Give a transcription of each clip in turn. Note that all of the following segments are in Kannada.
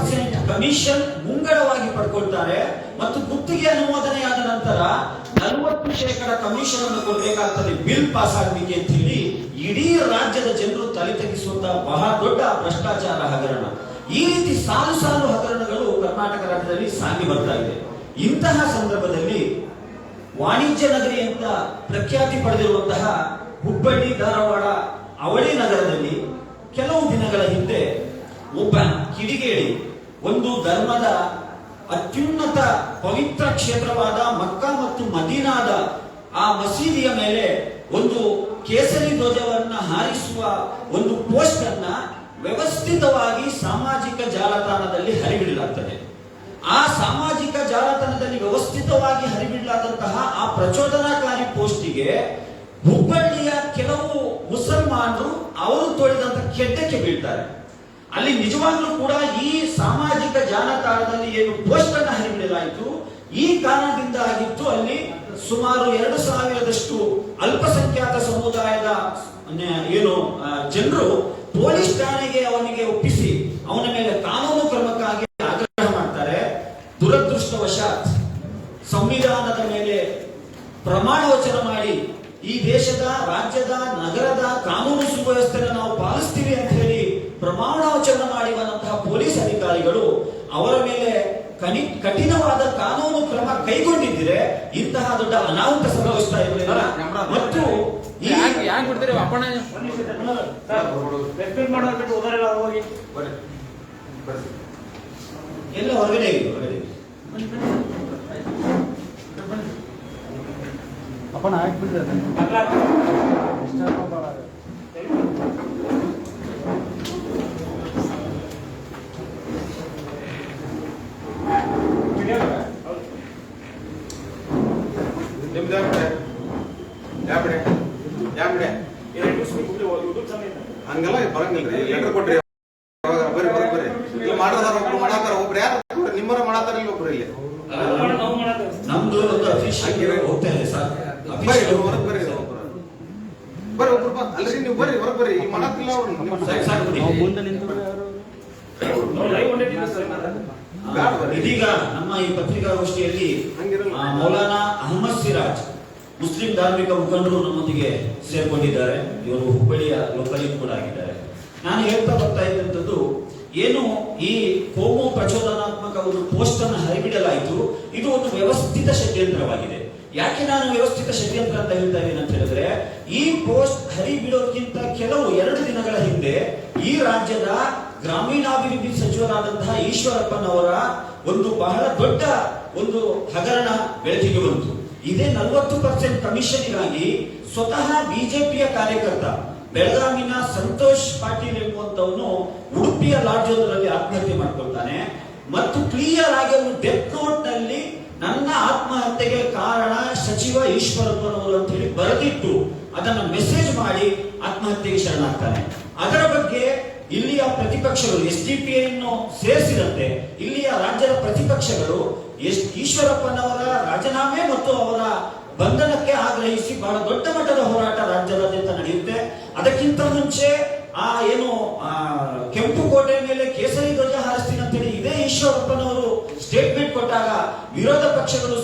40% ಕಮಿಷನ್ ಮುಂಗಡವಾಗಿ ಪಡ್ಕೊಳ್ತಾರೆ ಮತ್ತು ಗುತ್ತಿಗೆ ಅನುಮೋದನೆಯಾದ ನಂತರ 40% ಕಮಿಷನ್ ಅನ್ನು ಕೊಡಬೇಕಾಗ್ತದೆ ಬಿಲ್ ಪಾಸ್ ಆಗಲಿಕ್ಕೆ ಅಂತ ಹೇಳಿ ಇಡೀ ರಾಜ್ಯದ ಜನರು ತಲೆ ತಗ್ಗಿಸುವಂತಹ ಬಹಳ ದೊಡ್ಡ ಭ್ರಷ್ಟಾಚಾರ ಹಗರಣ. ಈ ರೀತಿ ಸಾಲು ಸಾಲು ಹಗರಣಗಳು ಕರ್ನಾಟಕ ರಾಜ್ಯದಲ್ಲಿ ಸಾಗಿ ಬರ್ತಾ ಇದೆ. ಇಂತಹ ಸಂದರ್ಭದಲ್ಲಿ ವಾಣಿಜ್ಯ ನಗರಿ ಅಂತ ಪ್ರಖ್ಯಾತಿ ಪಡೆದಿರುವಂತಹ ಹುಬ್ಬಳ್ಳಿ ಧಾರವಾಡ ಅವಳಿ ನಗರದಲ್ಲಿ ಕೆಲವು ದಿನಗಳ ಹಿಂದೆ ಒಬ್ಬ ಕಿಡಿಗೇಡಿ ಒಂದು ಧರ್ಮದ ಅತ್ಯುನ್ನತ ಪವಿತ್ರ ಕ್ಷೇತ್ರವಾದ ಮಕ್ಕಾ ಮತ್ತು ಮದೀನಾದ ಆ ಮಸೀದಿಯ ಮೇಲೆ ಒಂದು ಕೇಸರಿ ಧ್ವಜವನ್ನ ಹಾರಿಸುವ ಒಂದು ಪೋಸ್ಟ್ ಅನ್ನ ವ್ಯವಸ್ಥಿತವಾಗಿ ಸಾಮಾಜಿಕ ಜಾಲತಾಣದಲ್ಲಿ ಹರಿಬಿಡಲಾಗ್ತದೆ. ಆ ಸಾಮಾಜಿಕ ಜಾಲತಾಣದಲ್ಲಿ ವ್ಯವಸ್ಥಿತವಾಗಿ ಹರಿಬಿಡಲಾದಂತಹ ಆ ಪ್ರಚೋದನಾಕಾರಿ ಪೋಸ್ಟಿಗೆ ಹುಬ್ಬಳ್ಳಿಯ ಕೆಲವು ಮುಸಲ್ಮಾನರು ಅವರು ತೋಡಿದಂತ ಕೆಟ್ಟಕ್ಕೆ ಬೀಳ್ತಾರೆ. ಅಲ್ಲಿ ನಿಜವಾಗ್ಲೂ ಕೂಡ ಈ ಸಾಮಾಜಿಕ ಜಾಲತಾಣದಲ್ಲಿ ಏನು ಪೋಸ್ಟ್ ಅನ್ನು ಹರಿಬಿಡಲಾಯಿತು ಈ ಕಾರಣದಿಂದ ಆಗಿತ್ತು. ಅಲ್ಲಿ ಸುಮಾರು 2000ದಷ್ಟು ಅಲ್ಪಸಂಖ್ಯಾತ ಸಮುದಾಯದ ಏನು ಜನರು ಪೊಲೀಸ್ ಠಾಣೆಗೆ ಅವನಿಗೆ ಒಪ್ಪಿಸಿ ಅವನ ಮೇಲೆ ಕಾನೂನು ಕ್ರಮಕ್ಕಾಗಿ ಆಗ್ರಹ ಮಾಡ್ತಾರೆ. ದುರದೃಷ್ಟವಶಾತ್ ಸಂವಿಧಾನದ ಮೇಲೆ ಪ್ರಮಾಣ ವಚನ ಮಾಡಿ ಈ ದೇಶದ ರಾಜ್ಯದ ನಗರದ ಕಾನೂನು ಸುವ್ಯವಸ್ಥೆಯನ್ನು ನಾವು ಪಾಲಿಸ್ತೀವಿ ಅಂತ ಹೇಳಿ ಪ್ರಮಾಣ ವಚನ ಮಾಡಿ ಬಂದಂತಹ ಪೊಲೀಸ್ ಅಧಿಕಾರಿಗಳು ಅವರ ಮೇಲೆ ಕಠಿಣವಾದ ಕಾನೂನು ಕ್ರಮ ಕೈಗೊಂಡಿದ್ದರೆ ಇಂತಹ ದೊಡ್ಡ ಅನಾಹುತ ಸಂಭವಿಸ್ತಾ ಇರಲಿಲ್ಲ. ಮತ್ತು ಎಲ್ಲ ಹೊರಗಡೆ अपन आग भी देते हैं ಹಂಗಲ್ಲ ಬರಂಗಿಲ್ರಿ ಲೆಟರ್ ಕೊಟ್ರಿ ಬರ್ರಿ ಬರ್ರಿ ಬರ್ರಿ ಇಲ್ಲಿ ಮಾಡೋದಾರ ಒಬ್ರು ಮಾಡಾತಾರ ಒಬ್ರು ಯಾರು ನಿಮ್ಮರ ಮಾಡಾತಾರ ಇಲ್ಲಿ ಒಬ್ರು ಇಲ್ಲಿ ನಮ್ದು ಒಂದು ಅಫಿಷಿಯಲ್ ಹೋಗ್ತೇನೆ ಸರ್ ಬರ್ರಿ ಹೊರಗೆ ಬರ್ರಿ ಬರ್ರಿ ಒಬ್ರು ಅಲ್ರಿ ನೀವು ಬರ್ರಿ ಹೊರಗೆ ಬರ್ರಿ ಇಲ್ಲಿ ಮಾಡಾತಿಲ್ಲ ಅವ್ರು ಮುಂದೆ ನಿಂತು ಇದೀಗ ನಮ್ಮ ಈ ಪತ್ರಿಕಾಗೋಷ್ಠಿಯಲ್ಲಿ ಮೌಲಾನಾ ಅಹಮದ್ ಸಿರಾಜ್ ಮುಸ್ಲಿಂ ಧಾರ್ಮಿಕ ಮುಖಂಡರು ನಮ್ಮೊಂದಿಗೆ ಸೇರ್ಕೊಂಡಿದ್ದಾರೆ. ಇವರು ಹುಬ್ಬಳ್ಳಿಯ ಲೋಕಲಿನ್ ಕೂಡ ಆಗಿದ್ದಾರೆ. ನಾನು ಹೇಳ್ತಾ ಬರ್ತಾ ಇದ್ದಂಥದ್ದು ಏನು ಈ ಕೋಮು ಪ್ರಚೋದನಾತ್ಮಕ ಒಂದು ಪೋಸ್ಟ್ ಅನ್ನು ಹರಿಬಿಡಲಾಯಿತು. ಇದು ಒಂದು ವ್ಯವಸ್ಥಿತ ಷಡ್ಯಂತ್ರವಾಗಿದೆ. ಯಾಕೆ ನಾನು ವ್ಯವಸ್ಥಿತ ಷಡ್ಯಂತ್ರ ಅಂತ ಹೇಳ್ತಾ ಇದ್ದೀನಿ ಅಂತ ಹೇಳಿದ್ರೆ ಈ ಪೋಸ್ಟ್ ಹರಿಬಿಡೋದಕ್ಕಿಂತ ಕೆಲವು 2 ದಿನಗಳ ಹಿಂದೆ ಈ ರಾಜ್ಯದ ಗ್ರಾಮೀಣಾಭಿವೃದ್ಧಿ ಸಚಿವರಾದಂತಹ ಈಶ್ವರಪ್ಪನವರ ಒಂದು ಬಹಳ ದೊಡ್ಡ ಒಂದು ಹಗರಣ ಬೆಳಕಿಗೆ ಬಂತು. ಇದೇ 40% ಕಮಿಷನ್ಗಾಗಿ ಸ್ವತಃ ಬಿಜೆಪಿಯ ಕಾರ್ಯಕರ್ತ ಬೆಳಗಾವಿನ ಸಂತೋಷ್ ಪಾಟೀಲ್ ಎಂಬುವಂತವನು ಉಡುಪಿಯ ಲಾಡ್ಜ್ ಒಂದರಲ್ಲಿ ಆತ್ಮಹತ್ಯೆ ಮಾಡ್ಕೊಳ್ತಾನೆ ಮತ್ತು ಕ್ಲಿಯರ್ ಆಗಿ ಅವನು ಡೆತ್ ನೋಟ್ ನಲ್ಲಿ ನನ್ನ ಆತ್ಮಹತ್ಯೆಗೆ ಕಾರಣ ಸಚಿವ ಈಶ್ವರಪ್ಪನವರು ಅಂತ ಹೇಳಿ ಬರೆದಿಟ್ಟು ಅದನ್ನ ಮೆಸೇಜ್ ಮಾಡಿ ಆತ್ಮಹತ್ಯೆಗೆ ಶರಣಾಗ್ತಾನೆ. ಅದರ ಬಗ್ಗೆ ಇಲ್ಲಿಯ ಪ್ರತಿಪಕ್ಷಗಳು SDPI ಅನ್ನು ಸೇರಿಸಿದಂತೆ ಇಲ್ಲಿಯ ರಾಜ್ಯದ ಪ್ರತಿಪಕ್ಷಗಳು ಈಶ್ವರಪ್ಪನವರ ರಾಜೀನಾಮೆ ಮತ್ತು ಅವರ ಬಂಧನಕ್ಕೆ ಆಗ್ರಹಿಸಿ ಬಹಳ ದೊಡ್ಡ ಮಟ್ಟದ ಹೋರಾಟ ರಾಜ್ಯಾದ್ಯಂತ ನಡೆಯುತ್ತೆ. ಅದಕ್ಕಿಂತ ಮುಂಚೆ ಏನು ಕೆಂಪುಕೋಟೆ ಮೇಲೆ ಕೇಸರಿ ಧ್ವಜ ಹಾರಿಸ್ತೀನಿ ಅಂತ ಹೇಳಿ ಇದೇ ಈಶ್ವರಪ್ಪನವರು ಸ್ಟೇಟ್ಮೆಂಟ್ ಕೊಟ್ಟಾಗ ವಿರೋಧ ಪಕ್ಷಗಳು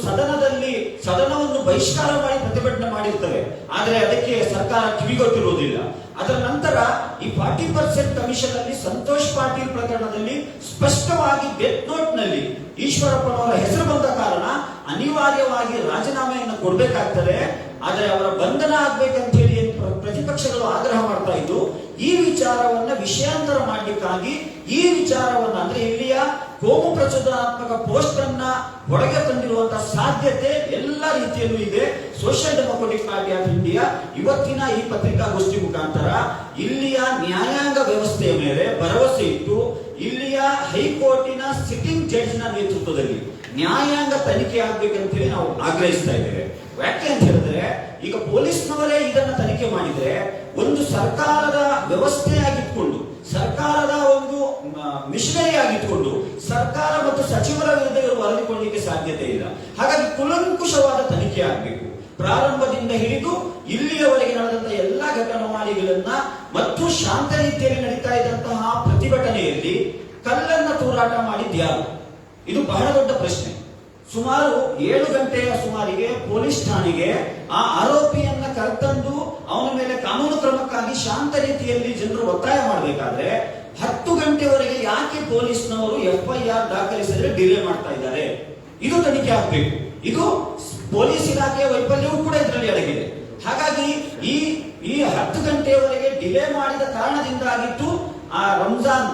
ಸದನವನ್ನು ಬಹಿಷ್ಕಾರ ಮಾಡಿ ಪ್ರತಿಭಟನೆ ಮಾಡಿರ್ತವೆ. ಆದರೆ ಅದಕ್ಕೆ ಸರ್ಕಾರ ಕಿವಿಗೊಟ್ಟಿರುವುದಿಲ್ಲ. ಅದರ ನಂತರ ಈ 40% ಕಮಿಷನ್ ಅಲ್ಲಿ ಸಂತೋಷ್ ಪಾಟೀಲ್ ಪ್ರಕರಣದಲ್ಲಿ ಸ್ಪಷ್ಟವಾಗಿ ಡೆತ್ ನೋಟ್ ನಲ್ಲಿ ಈಶ್ವರಪ್ಪನವರ ಹೆಸರು ಬಂದ ಕಾರಣ ಅನಿವಾರ್ಯವಾಗಿ ರಾಜೀನಾಮೆಯನ್ನು ಕೊಡಬೇಕಾಗ್ತದೆ. ಆದರೆ ಅವರ ಬಂಧನ ಆಗ್ಬೇಕಂತ ಹೇಳಿ ಪ್ರತಿಪಕ್ಷಗಳು ಆಗ್ರಹ ಮಾಡ್ತಾ ಇದ್ದು ಈ ವಿಚಾರವನ್ನ ವಿಷಯಾಂತರ ಮಾಡಲಿಕ್ಕಾಗಿ ಈ ವಿಚಾರವನ್ನ ಅಂದ್ರೆ ಇಲ್ಲಿಯ ಕೋಮು ಪ್ರಚೋದನಾತ್ಮಕ ಪೋಸ್ಟ್ ಅನ್ನ ಹೊರಗೆ ತಂದಿರುವಂತಹ ಸಾಧ್ಯತೆ ಎಲ್ಲ ರೀತಿಯಲ್ಲೂ ಇದೆ. Social democratic party of India ಇವತ್ತಿನ ಈ ಪತ್ರಿಕಾಗೋಷ್ಠಿ ಮುಖಾಂತರ ಇಲ್ಲಿಯ ನ್ಯಾಯಾಂಗ ವ್ಯವಸ್ಥೆಯ ಮೇಲೆ ಭರವಸೆ ಇಟ್ಟು ಇಲ್ಲಿಯ ಹೈಕೋರ್ಟಿನ ಸಿಟ್ಟಿಂಗ್ ಜಡ್ಜ್ ನ ನೇತೃತ್ವದಲ್ಲಿ ನ್ಯಾಯಾಂಗ ತನಿಖೆ ಆಗ್ಬೇಕಂತೇಳಿ ನಾವು ಆಗ್ರಹಿಸ್ತಾ ಇದ್ದೇವೆ. ಯಾಕೆ ಅಂತ ಹೇಳಿದ್ರೆ ಈಗ ಪೊಲೀಸ್ನವರೇ ಇದನ್ನ ತನಿಖೆ ಮಾಡಿದ್ರೆ ಒಂದು ಸರ್ಕಾರದ ವ್ಯವಸ್ಥೆಯಾಗಿಟ್ಕೊಂಡು ಸರ್ಕಾರದ ಒಂದು ಮಿಷನರಿ ಆಗಿಟ್ಕೊಂಡು ಸರ್ಕಾರ ಮತ್ತು ಸಚಿವರ ವಿರುದ್ಧ ಇವರು ವರದಿ ಕೊಡಲಿಕ್ಕೆ ಸಾಧ್ಯತೆ ಇಲ್ಲ. ಹಾಗಾಗಿ ಕುಲಂಕುಷವಾದ ತನಿಖೆ ಆಗಬೇಕು. ಪ್ರಾರಂಭದಿಂದ ಹಿಡಿದು ಇಲ್ಲಿಯವರೆಗೆ ನಡೆದಂತಹ ಎಲ್ಲಾ ಘಟನಾವಳಿಗಳನ್ನ ಮತ್ತು ಶಾಂತ ರೀತಿಯಲ್ಲಿ ನಡೀತಾ ಇದ್ದಂತಹ ಪ್ರತಿಭಟನೆಯಲ್ಲಿ ಕಲ್ಲನ್ನ ತೂರಾಟ ಮಾಡಿದ್ ಯಾರು? ಇದು ಬಹಳ ದೊಡ್ಡ ಪ್ರಶ್ನೆ. ಸುಮಾರು 7 ಗಂಟೆಯ ಸುಮಾರಿಗೆ ಪೊಲೀಸ್ ಠಾಣೆಗೆ ಆ ಆರೋಪಿಯನ್ನ ಕರೆತಂದು ಅವನ ಮೇಲೆ ಕಾನೂನು ಕ್ರಮಕ್ಕಾಗಿ ಶಾಂತ ರೀತಿಯಲ್ಲಿ ಜನರು ಒತ್ತಾಯ ಮಾಡಬೇಕಾದ್ರೆ 10 ಗಂಟೆವರೆಗೆ ಯಾಕೆ ಪೊಲೀಸ್ನವರು FIR ದಾಖಲಿಸಿದ್ರೆ ಡಿಲೇ ಮಾಡ್ತಾ ಇದ್ದಾರೆ? ಇದು ತನಿಖೆ ಆಗಬೇಕು. ಇದು ಪೊಲೀಸ್ ಇಲಾಖೆಯ ವೈಫಲ್ಯವೂ ಕೂಡ ಇದರಲ್ಲಿ ಅಡಗಿದೆ. ಹಾಗಾಗಿ ಈ 10 ಗಂಟೆಯವರೆಗೆ ಡಿಲೇ ಮಾಡಿದ ಕಾರಣದಿಂದಾಗಿತ್ತು ಆ ರಂಜಾನ್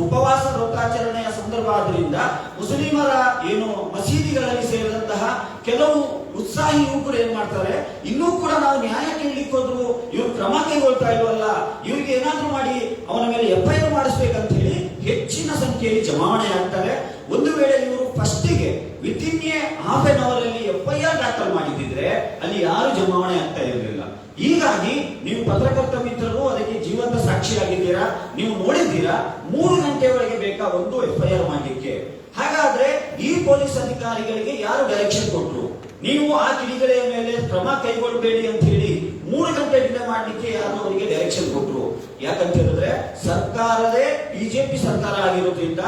ಉಪವಾಸ ವ್ರತಾಚರಣೆಯ ಸಂದರ್ಭ ಆದ್ರಿಂದ ಮುಸ್ಲಿಮರ ಏನು ಮಸೀದಿಗಳಲ್ಲಿ ಸೇರಿದಂತಹ ಕೆಲವು ಉತ್ಸಾಹಿ ಯುವಕರು ಏನ್ ಮಾಡ್ತಾರೆ, ಇನ್ನೂ ಕೂಡ ನಾವು ನ್ಯಾಯ ಕೇಳಲಿಕ್ಕೆ ಹೋದ್ರು ಇವ್ರು ಕ್ರಮ ಕೈಗೊಳ್ತಾ ಇಲ್ವಲ್ಲ, ಇವ್ರಿಗೆ ಏನಾದ್ರೂ ಮಾಡಿ ಅವನ ಮೇಲೆ FIR ಮಾಡಿಸ್ಬೇಕಂತ ಹೇಳಿ ಹೆಚ್ಚಿನ ಸಂಖ್ಯೆಯಲ್ಲಿ ಜಮಾವಣೆ ಆಗ್ತಾರೆ. ಒಂದು ವೇಳೆ ಇವರು ಫಸ್ಟಿಗೆ ವಿತಿನ್ ಹಾಫ್ ಎನ್ ಅವರ್ ಅಲ್ಲಿ FIR ದಾಖಲು ಮಾಡಿದ್ರೆ ಅಲ್ಲಿ ಯಾರು ಜಮಾವಣೆ ಆಗ್ತಾ ಇರಲಿಲ್ಲ. ಹೀಗಾಗಿ ನೀವು ಪತ್ರಕರ್ತ ಮಿತ್ರರು ಅದಕ್ಕೆ ಜೀವಂತ ಸಾಕ್ಷಿಯಾಗಿದ್ದೀರಾ, ನೀವು ನೋಡಿದ್ದೀರಾ. 3 ಗಂಟೆವರೆಗೆ ಬೇಕಾ ಒಂದು FIR ಮಾಡಲಿಕ್ಕೆ? ಹಾಗಾದ್ರೆ ಈ ಪೊಲೀಸ್ ಅಧಿಕಾರಿಗಳಿಗೆ ಯಾರು ಡೈರೆಕ್ಷನ್ ಕೊಟ್ಟರು? ನೀವು ಆ ಕಿಡಿಗಡೆಯ ಮೇಲೆ ಕ್ರಮ ಕೈಗೊಳ್ಳಬೇಡಿ ಅಂತ ಹೇಳಿ 3 ಗಂಟೆ ಡಿಲೇ ಮಾಡಲಿಕ್ಕೆ ಯಾರು ಅವರಿಗೆ ಡೈರೆಕ್ಷನ್ ಕೊಟ್ಟರು? ಯಾಕಂತ ಹೇಳಿದ್ರೆ ಸರ್ಕಾರದೇ ಬಿಜೆಪಿ ಸರ್ಕಾರ ಆಗಿರೋದ್ರಿಂದ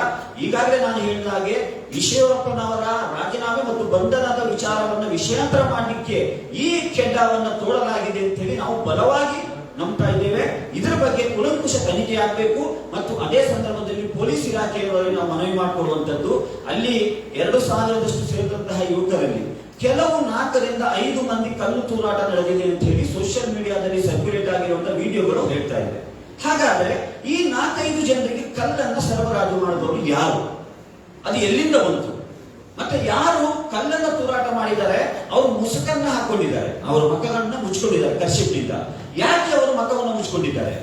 ಈಗಾಗಲೇ ನಾನು ಹೇಳಿದ ಹಾಗೆ ಈಶ್ವರಪ್ಪನವರ ರಾಜೀನಾಮೆ ಮತ್ತು ಬಂಧನದ ವಿಚಾರವನ್ನು ವಿಷಯಾಂತರ ಮಾಡಲಿಕ್ಕೆ ಈ ಕೆಡ್ಡವನ್ನು ತೋಡಲಾಗಿದೆ ಅಂತ ಹೇಳಿ ನಾವು ಬಲವಾಗಿ ನಂಬ್ತಾ ಇದ್ದೇವೆ. ಇದರ ಬಗ್ಗೆ ಕುಲಂಕುಷ ತನಿಖೆ ಆಗಬೇಕು. ಮತ್ತು ಅದೇ ಸಂದರ್ಭದಲ್ಲಿ ಪೊಲೀಸ್ ಇಲಾಖೆಯವರಿಗೆ ನಾವು ಮನವಿ ಮಾಡಿಕೊಳ್ಳುವಂತದ್ದು, ಅಲ್ಲಿ 2000 ಸೇರಿದಂತಹ ಯುವಕರಲ್ಲಿ ಕೆಲವು 4 ರಿಂದ 5 ಮಂದಿ ಕಲ್ಲು ತೂರಾಟ ನಡೆದಿದೆ ಅಂತ ಹೇಳಿ ಸೋಷಿಯಲ್ ಮೀಡಿಯಾದಲ್ಲಿ ಸರ್ಕ್ಯುಲೇಟ್ ಆಗಿರುವಂತಹ ವಿಡಿಯೋಗಳು ಹೇಳ್ತಾ ಇದೆ. ಹಾಗಾದ್ರೆ ಈ 4-5 ಜನರಿಗೆ ಕಲ್ಲನ್ನ ಸರಬರಾಜು ಮಾಡಿದವರು ಯಾರು? ಅದು ಎಲ್ಲಿಂದ ಬಂತು? ಮತ್ತೆ ಯಾರು ಕಲ್ಲನ್ನ ತೂರಾಟ ಮಾಡಿದ್ದಾರೆ? ಅವರು ಮುಸುಕನ್ನ ಹಾಕೊಂಡಿದ್ದಾರೆ, ಅವರ ಮಕ್ಕಳನ್ನ ಮುಚ್ಕೊಂಡಿದ್ದಾರೆ ಕರ್ಶಿಪ್ನಿಂದ. ಯಾಕೆ ಅವರು ಮಕ್ಕಳನ್ನ ಮುಚ್ಕೊಂಡಿದ್ದಾರೆ?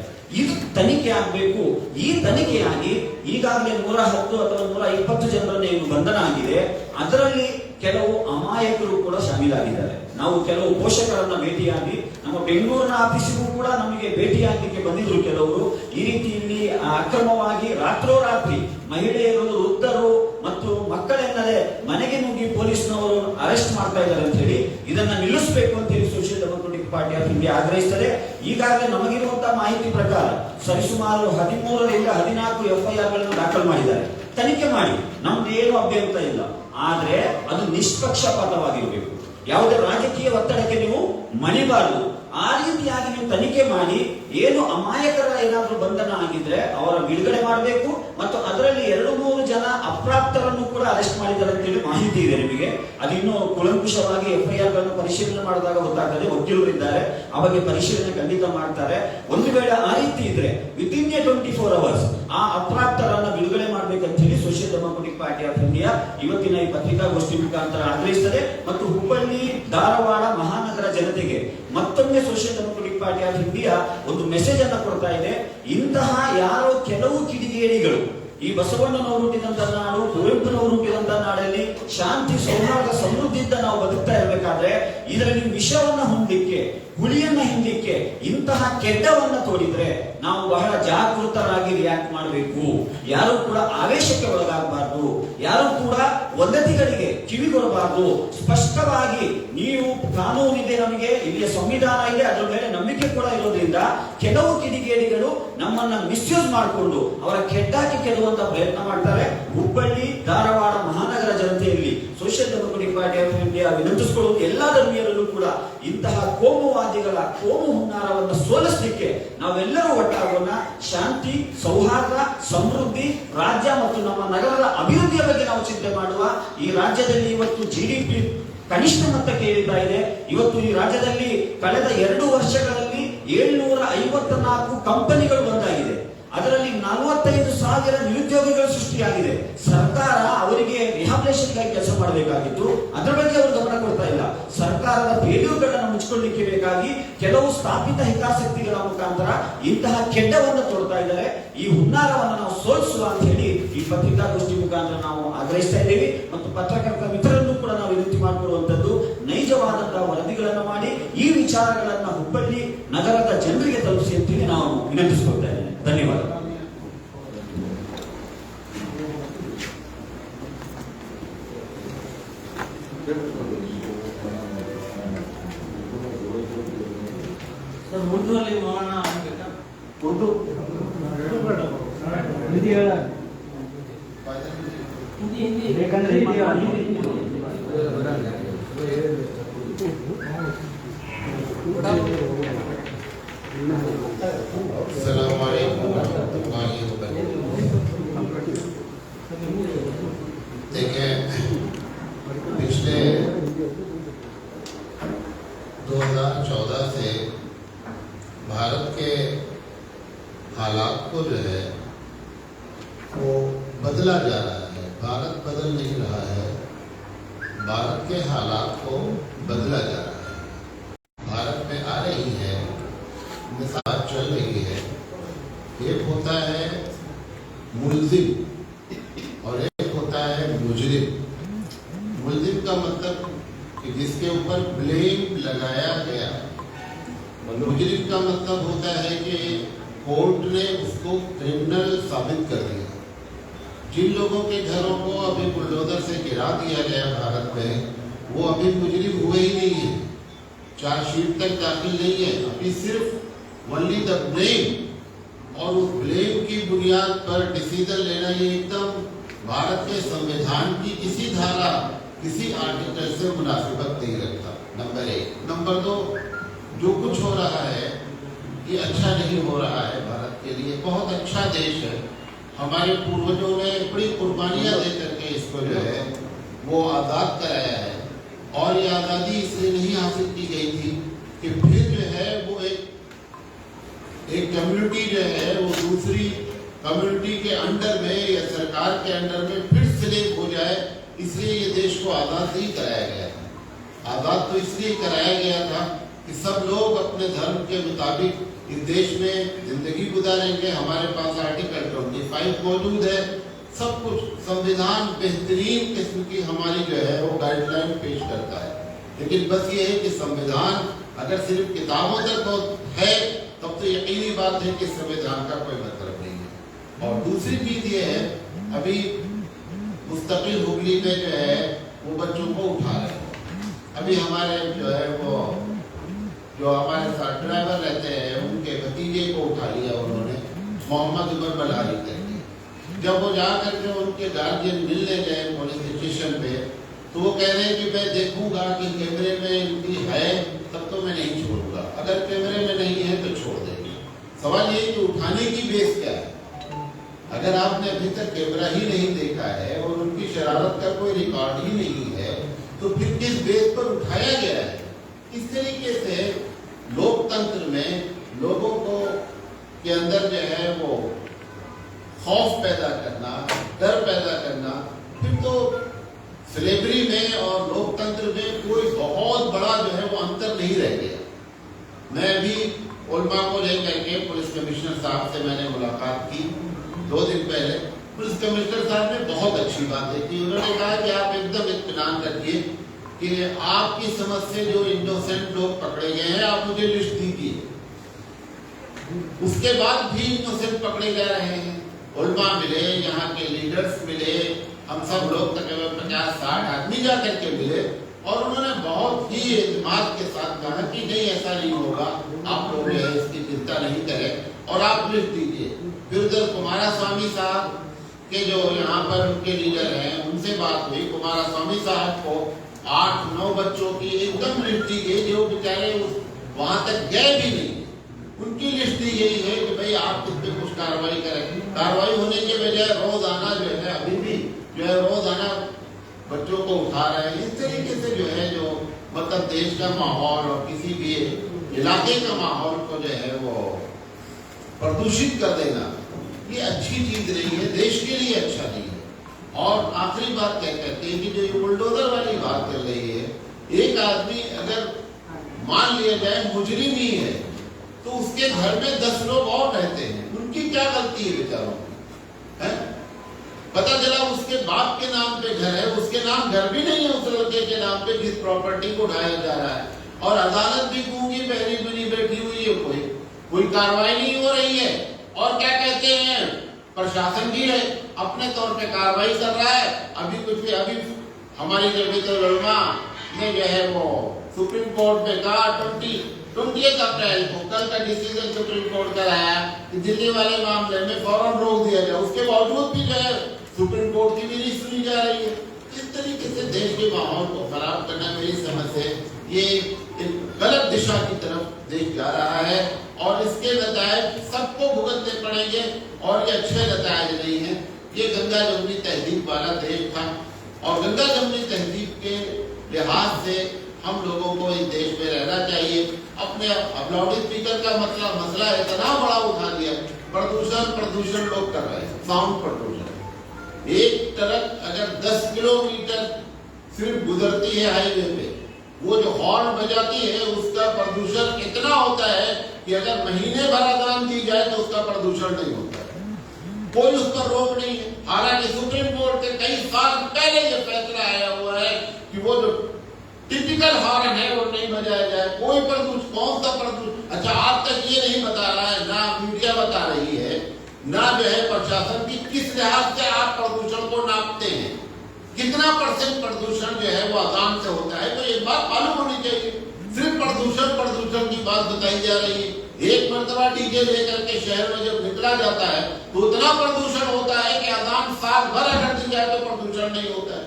ಇದು ತನಿಖೆ ಆಗಬೇಕು. ಈ ತನಿಖೆಯಾಗಿ ಈಗಾಗಲೇ 110 ಅಥವಾ 120 ಜನರನ್ನ ಏನು ಬಂಧನ ಆಗಿದೆ, ಅದರಲ್ಲಿ ಕೆಲವು ಅಮಾಯಕರು ಕೂಡ ಶಾಮೀಲಾಗಿದ್ದಾರೆ. ನಾವು ಕೆಲವು ಪೋಷಕರನ್ನ ಭೇಟಿಯಾಗಿ, ನಮ್ಮ ಬೆಂಗಳೂರಿನ ಆಫೀಸಿಗೂ ಕೂಡ ನಮಗೆ ಭೇಟಿಯಾಗಲಿಕ್ಕೆ ಬಂದಿದ್ರು ಕೆಲವರು. ಈ ರೀತಿ ಇಲ್ಲಿ ಅಕ್ರಮವಾಗಿ ರಾತ್ರೋರಾತ್ರಿ ಮಹಿಳೆಯರು, ವೃದ್ಧರು ಮತ್ತು ಮಕ್ಕಳೆನ್ನದೇ ಮನೆಗೆ ನುಗ್ಗಿ ಪೊಲೀಸ್ನವರು ಅರೆಸ್ಟ್ ಮಾಡ್ತಾ ಇದ್ದಾರೆ ಅಂತ ಹೇಳಿ ಇದನ್ನ ನಿಲ್ಲಿಸಬೇಕು ಅಂತ ಹೇಳಿ social democratic party of India ಆಗ್ರಹಿಸುತ್ತದೆ. ಈಗಾಗಲೇ ನಮಗಿರುವಂತಹ ಮಾಹಿತಿ ಪ್ರಕಾರ ಸರಿಸುಮಾರು 13 ರಿಂದ 14 FIR ಗಳನ್ನು ದಾಖಲು ಮಾಡಿದ್ದಾರೆ. ತನಿಖೆ ಮಾಡಿ, ನಮ್ದು ಏನು ಅಭ್ಯಂತರ ಇಲ್ಲ. ಆದ್ರೆ ಅದು ನಿಷ್ಪಕ್ಷಪಾತವಾಗಿರಬೇಕು. ಯಾವುದೇ ರಾಜಕೀಯ ಒತ್ತಡಕ್ಕೆ ನೀವು ಮಣಿಬಾರದು. ಆ ರೀತಿಯಾಗಿ ನೀವು ತನಿಖೆ ಮಾಡಿ, ಏನು ಅಮಾಯಕರ ಏನಾದ್ರೂ ಬಂಧನ ಆಗಿದ್ರೆ ಅವರ ಬಿಡುಗಡೆ ಮಾಡಬೇಕು. ಮತ್ತು ಅದರಲ್ಲಿ 2-3 ಜನ ಅಪ್ರಾಪ್ತರನ್ನು ಕೂಡ ಅರೆಸ್ಟ್ ಮಾಡಿದ್ದಾರೆ ಅಂತ ಹೇಳಿ ಮಾಹಿತಿ ಇದೆ ನಿಮಗೆ. ಅದಿನ್ನೂ ಕುಲಂಕುಷವಾಗಿ FIR ಗಳನ್ನು ಪರಿಶೀಲನೆ ಮಾಡಿದಾಗ ಗೊತ್ತಾಗ್ತದೆ. ವಕೀಲರು ಇದ್ದಾರೆ, ಆ ಬಗ್ಗೆ ಪರಿಶೀಲನೆ ಖಂಡಿತ ಮಾಡ್ತಾರೆ. ಒಂದು ವೇಳೆ ಆ ರೀತಿ ಇದ್ರೆ ವಿತಿನ್ 24 ಅವರ್ಸ್ ಆ ಅಪ್ರಾಪ್ತರನ್ನ ಬಿಡುಗಡೆ ಮಾಡ್ಬೇಕಂತ ಹೇಳಿ social democratic party of India ಇವತ್ತಿನ ಈ ಪತ್ರಿಕಾಗೋಷ್ಠಿ ಮುಖಾಂತರ ಆಗ್ರಹಿಸುತ್ತದೆ. ಮತ್ತು ಹುಬ್ಬಳ್ಳಿ, ಧಾರವಾಡ ಮಹಾನಗರ ಜನತೆಗೆ ಮತ್ತೊಮ್ಮೆ social democratic party of India ಒಂದು ಮೆಸೇಜ್ ಅನ್ನ ಕೊಡ್ತಾ ಇದೆ. ಇಂತಹ ಯಾರೋ ಕೆಲವು ಕಿಡಿಗೇಡಿಗಳು ಈ ಬಸವಣ್ಣನವರು ಹುಟ್ಟಿದಂತ ನಾಡು, ಕುವೆಂಪುನವರು ಹುಟ್ಟಿದಂತ ನಾಡಲ್ಲಿ ಶಾಂತಿ, ಸೌಹಾರ್ದ, ಸಮೃದ್ಧಿಯಿಂದ ನಾವು ಬದುಕ್ತಾ ಇರಬೇಕಾದ್ರೆ ಇದರಲ್ಲಿ ವಿಷವನ್ನ ಹೊಂದಲಿಕ್ಕೆ, ಹುಳಿಯನ್ನ ಹಿಂದಕ್ಕೆ ಇಂತಹ ಕೆಡ್ಡವನ್ನ ತೋಡಿದ್ರೆ ನಾವು ಬಹಳ ಜಾಗೃತರಾಗಿ ರಿಯಾಕ್ಟ್ ಮಾಡಬೇಕು. ಯಾರು ಕೂಡ ಆವೇಶಕ್ಕೆ ಒಳಗಾಗಬಾರ್ದು, ಯಾರು ಕೂಡ ವದಂತಿಗಳಿಗೆ ಕಿವಿಗೊಡಬಾರ್ದು. ಸ್ಪಷ್ಟವಾಗಿ ನೀವು ಕಾನೂನಿದೆ, ನಮಗೆ ಇಲ್ಲಿಯ ಸಂವಿಧಾನ ಇದೆ, ಅದರ ಮೇಲೆ ನಂಬಿಕೆ ಕೂಡ ಇರೋದ್ರಿಂದ ಕೆಲವು ಕಿಡಿಗೇಡಿಗಳು ನಮ್ಮನ್ನ ಮಿಸ್ಯೂಸ್ ಮಾಡಿಕೊಂಡು ಅವರ ಕೆಡ್ಡಾಕಿ ಕೆಡುವಂತ ಪ್ರಯತ್ನ ಮಾಡ್ತಾರೆ. ಹುಬ್ಬಳ್ಳಿ, ಧಾರವಾಡ ಮಹಾನಗರ ಜನತೆಯಲ್ಲಿ social democratic party of India ವಿನಂತಿಸಿಕೊಳ್ಳುವುದು ಎಲ್ಲಾ ಧರ್ಮೀಯರಲ್ಲೂ ಕೂಡ ಇಂತಹ ಕೋಮುವಾದಿಗಳ ಕೋಮು ಹುನ್ನಾರವನ್ನು ಸೋಲಿಸಲಿಕ್ಕೆ ನಾವೆಲ್ಲರೂ ಒಟ್ಟಾಗೋಣ. ಶಾಂತಿ, ಸೌಹಾರ್ದ, ಸಮೃದ್ಧಿ, ರಾಜ್ಯ ಮತ್ತು ನಮ್ಮ ನಗರದ ಅಭಿವೃದ್ಧಿಯ ಬಗ್ಗೆ ನಾವು ಚಿಂತೆ ಮಾಡುವ. ಈ ರಾಜ್ಯದಲ್ಲಿ ಇವತ್ತು GDP ಕನಿಷ್ಠ ಮಟ್ಟಕ್ಕೆ ಏರಿತಾ ಇದೆ. ಇವತ್ತು ಈ ರಾಜ್ಯದಲ್ಲಿ ಕಳೆದ 2 ವರ್ಷಗಳಲ್ಲಿ 754 ಕಂಪನಿಗಳು ಬಂದಾಗಿದೆ. ಅದರಲ್ಲಿ 45,000 ನಿರುದ್ಯೋಗಿಗಳು ಸೃಷ್ಟಿಯಾಗಿದೆ. ಸರ್ಕಾರ ಅವರಿಗೆ ರಿಹಾಬಿಲೇಷನ್ಗಾಗಿ ಕೆಲಸ ಮಾಡಬೇಕಾಗಿತ್ತು, ಅದರ ಬಗ್ಗೆ ಅವರು ಗಮನ ಕೊಡ್ತಾ ಇಲ್ಲ. ಸರ್ಕಾರದ ಬೇಡಿಕೆಗಳನ್ನು ಮುಚ್ಚಿಕೊಳ್ಳಲಿಕ್ಕೆ ಬೇಕಾಗಿ ಕೆಲವು ಸ್ಥಾಪಿತ ಹಿತಾಸಕ್ತಿಗಳ ಮುಖಾಂತರ ಇಂತಹ ಕೆಡ್ಡವನ್ನು ತೋಡ್ತಾ ಇದ್ದಾರೆ. ಈ ಹುನ್ನಾರವನ್ನು ನಾವು ಸೋಲಿಸುವ ಅಂತ ಹೇಳಿ ಈ ಪತ್ರಿಕಾಗೋಷ್ಠಿ ಮುಖಾಂತರ ನಾವು ಆಗ್ರಹಿಸ್ತಾ ಇದ್ದೇವೆ. ಮತ್ತು ಪತ್ರಕರ್ತ ಮಿತ್ರರನ್ನು ಕೂಡ ನಾವು ವಿನಂತಿ ಮಾಡಿಕೊಳ್ಳುವಂತದ್ದು, ನೈಜವಾದಂತಹ ವರದಿಗಳನ್ನು ಮಾಡಿ ಈ ವಿಚಾರಗಳನ್ನ ಹುಬ್ಬಳ್ಳಿ ನಗರದ ಜನರಿಗೆ ತಲುಪಿಸಿ ಅಂತೇಳಿ ನಾವು ವಿನಂತಿಸಿಕೊಳ್ತಾ ಇದ್ದೇವೆ. ಧನ್ಯವಾದ. ಸರ್, ಉರ್ದು ಅಲ್ಲಿ ಮೌನ ಆಗಬೇಕಾ? ಉರ್ದು ಹಿಂದಿ ಬೇಕಂದ್ರೆ ಹಿಂದಿ अस्सलाम वालेकुम रहमतुल्लाहि व बरकातहू। देखिए, पिछले 2014 से भारत के हालात को जो है वो बदला जा रहा है। भारत बदल नहीं रहा है, भारत के हालात को बदला जा रहा है। भारत में आ रही है, मिसाल चल रही है। एक होता है मुल्जिम और एक होता है मुजरिम। मुल्जिम का मतलब कि जिसके ऊपर ब्लेम लगाया गया। मुजरिम का मतलब होता है कि कोर्ट ने उसको क्रिमिनल साबित कर दिया। जिन लोगों के घरों को अभी बुलडोजर से गिरा दिया गया भारत में, वो अभी मुजरिम हुए ही नहीं है, चार्जशीट तक दाखिल नहीं है। अभी सिर्फ ओनली द ब्लेम, और उस ब्लेम की बुनियाद पर डिसीजन लेना ये एकदम भारत के संविधान की किसी धारा, किसी आर्टिकल से मुनासिबत नहीं रखता। नंबर 1। नंबर 2, जो कुछ हो रहा है ये अच्छा नहीं हो रहा है भारत के लिए। बहुत अच्छा देश है, हमारे पूर्वजों ने बड़ी कुर्बानियां दे करके इसको जो है वो आज़ाद कराया है। और ये आज़ादी इसलिए नहीं हासिल की गई थी कि फिर जो है वो एक कम्युनिटी जो है वो दूसरी कम्युनिटी के अंडर में या सरकार के अंडर में फिर स्लेव हो जाए। इसलिए ये देश को आज़ाद नहीं कराया गया था। आज़ाद तो इसलिए कराया गया था कि सब लोग अपने धर्म के मुताबिक इस देश में जिंदगी गुजारेंगे। हमारे पास आर्टिकल 25 मौजूद है, सब कुछ संविधान बेहतरीन किस्म की हमारी जो है वो गाइडलाइन पेश करता है। लेकिन बस ये है कि संविधान अगर सिर्फ किताबों तक है तब तो यकीनी बात है कि संविधान का कोई मतलब नहीं है। और दूसरी चीज ये है, अभी मुस्तकिल हुगली में जो है वो बच्चों को उठा रहे हैं। अभी हमारे जो है वो जो हमारे साथ ड्राइवर रहते हैं उनके भतीजे को उठा लिया उन्होंने, मोहम्मद उमर बलारी करके। जब वो जा करके उनके गार्जियन मिलने गए पुलिस स्टेशन पे, तो वो कह रहे हैं कि मैं देखूंगा कि कैमरे में इनकी है तब तो मैं नहीं छोड़ूंगा, अगर कैमरे में नहीं है तो छोड़ देंगे। सवाल ये कि उठाने की बेस क्या है? अगर आपने अभी तक कैमरा ही नहीं देखा है और उनकी शरारत का कोई रिकॉर्ड ही नहीं है, तो फिर किस बेस पर उठाया गया है? इस तरीके से लोकतंत्र में लोगों को के अंदर जो है वो खौफ पैदा करना, डर पैदा करना, फिर तो स्लेवरी में और लोकतंत्र में कोई बहुत बड़ा जो है वो अंतर नहीं रह गया। मैं भी उलमा को लेकर के पुलिस कमिश्नर साहब से मैंने मुलाकात की 2 दिन पहले। पुलिस कमिश्नर साहब ने बहुत अच्छी बातें की। उन्होंने कहा कि आप एकदम इत्मीनान रखिए कि आपकी समझ से जो इनोसेंट लोग पकड़े गए हैं आप मुझे लिस्ट दीजिए। उसके बाद भी इनोसेंट पकड़े जा रहे हैं। उलमा मिले, यहाँ के लीडर्स मिले, हम सब लोग तकरीबन 50-60 आदमी जा करके मिले और उन्होंने बहुत ही एतमाद के साथ कहा कि नहीं ऐसा नहीं होगा, आप लोग जो है इसकी चिंता नहीं करें और आप लिस्ट दीजिए। फिर उधर कुमारस्वामी साहब के जो यहाँ पर उनके लीडर हैं उनसे बात हुई। कुमारस्वामी साहब को 8-9 बच्चों की एकदम लिस्ट दी गई जो बेचारे वहां तक गए भी नहीं। उनकी लिस्ट दी गई है कि भाई आप इस पे कुछ कार्रवाई करें। कार्रवाई होने के बजाय रोजाना जो है अभी भी जो है रोजाना बच्चों को उठा रहे हैं। इस तरीके से जो है जो मतलब देश का माहौल और किसी भी इलाके का माहौल को जो है वो प्रदूषित कर देना, ये अच्छी चीज नहीं है, देश के लिए अच्छा नहीं है। और आखिरी बात क्या कहते हैं कि जो ये बुलडोजर वाली बात कर रही है, एक आदमी अगर मान लिया जाए मुजरिम ही है तो उसके घर में 10 लोग और रहते हैं, उनकी क्या गलती है बेचारों की? पता चला उसके बाप के नाम पे घर है, उसके नाम घर भी नहीं है उस लड़के के नाम पे जिस प्रॉपर्टी को उठाया जा रहा है। और अदालत भी गूंगी बहरी बनी बैठी हुई है, कोई कार्रवाई नहीं हो रही है। और क्या कहते हैं, प्रशासन भी है अपने तौर पे कार्रवाई कर रहा है। अभी हमारी जब लड़मा ने जो है वो सुप्रीम कोर्ट में कहा 28 अप्रैल को कल का डिसीजन सुप्रीम कोर्ट का आया कि दिल्ली वाले मामले में फौरन रोक दिया जाए। उसके बावजूद भी जो है सुप्रीम कोर्ट की भी नहीं सुनी जा रही है। इस तरीके से देश के माहौल को खराब करना मेरी समझ से ये एक गलत दिशा की तरफ देश जा रहा है और इसके नतीजे सबको भुगतने पड़ेंगे और ये अच्छे नतीजे नहीं है। ये गंगा जमुनी तहजीब वाला देश था और गंगा जमुनी तहजीब के लिहाज से हम लोगों को इस देश में रहना चाहिए। अपने लाउड स्पीकर का मसला इतना बड़ा उठा दिया, प्रदूषण लोग कर रहे हैं, साउंड प्रदूषण। एक ट्रक अगर 10 किलोमीटर सिर्फ गुजरती है हाईवे पे, वो जो हॉर्न बजाती है उसका प्रदूषण इतना होता है कि अगर महीने भर अजान दी जाए तो उसका प्रदूषण नहीं होता है, कोई उस पर रोक नहीं है। हालांकि सुप्रीम कोर्ट के कई साल पहले ये फैसला आया हुआ है कि वो जो टिपिकल हॉर्न है वो नहीं बजाया जाए। कोई प्रदूषण, कौन सा प्रदूषण, अच्छा आज तक ये नहीं बता रहा है, ना मीडिया बता रही है, ना जो है प्रशासन की किस लिहाज से आप प्रदूषण को नापते हैं, कितना % प्रदूषण जो है वो अजान से होता है। तो एक बात मालूम होनी चाहिए। सिर्फ प्रदूषण की बात बताई जा रही है। एक मर्तबा डीजे लेकर के शहर में जब निकला जाता है तो उतना प्रदूषण होता है कि अजान साल भर अगर दी जाए तो प्रदूषण नहीं होता है।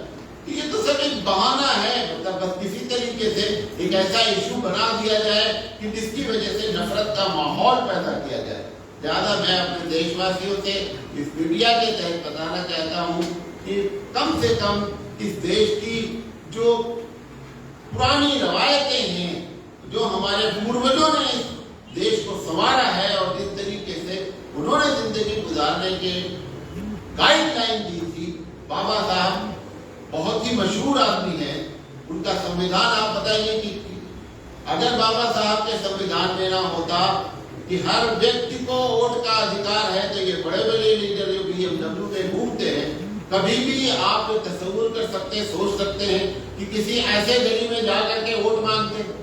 ये तो सब एक बहाना है, मतलब बस किसी तरीके से एक ऐसा इशू बना दिया जाए कि जिसकी वजह से नफरत का माहौल पैदा किया जाए। ज्यादा मैं अपने देशवासियों से इस मीडिया के तहत बताना चाहता हूँ कि कम से कम इस देश की जो पुरानी रवायतें हैं, जो हमारे पूर्वजों ने इस देश को संवारा है और जिस तरीके से उन्होंने जिंदगी गुजारने के गाइडलाइन दी थी। बाबा साहब बहुत ही मशहूर आदमी है, उनका संविधान आप बताइए कि अगर बाबा साहब के संविधान में ना होता कि हर व्यक्ति को वोट का अधिकार है, तो ये बड़े बड़े लीडर जो BMW में घूमते हैं, कभी भी आप तस्वीर कर सकते हैं, सोच सकते हैं कि किसी ऐसे गली में जाकर के वोट मांगते हैं।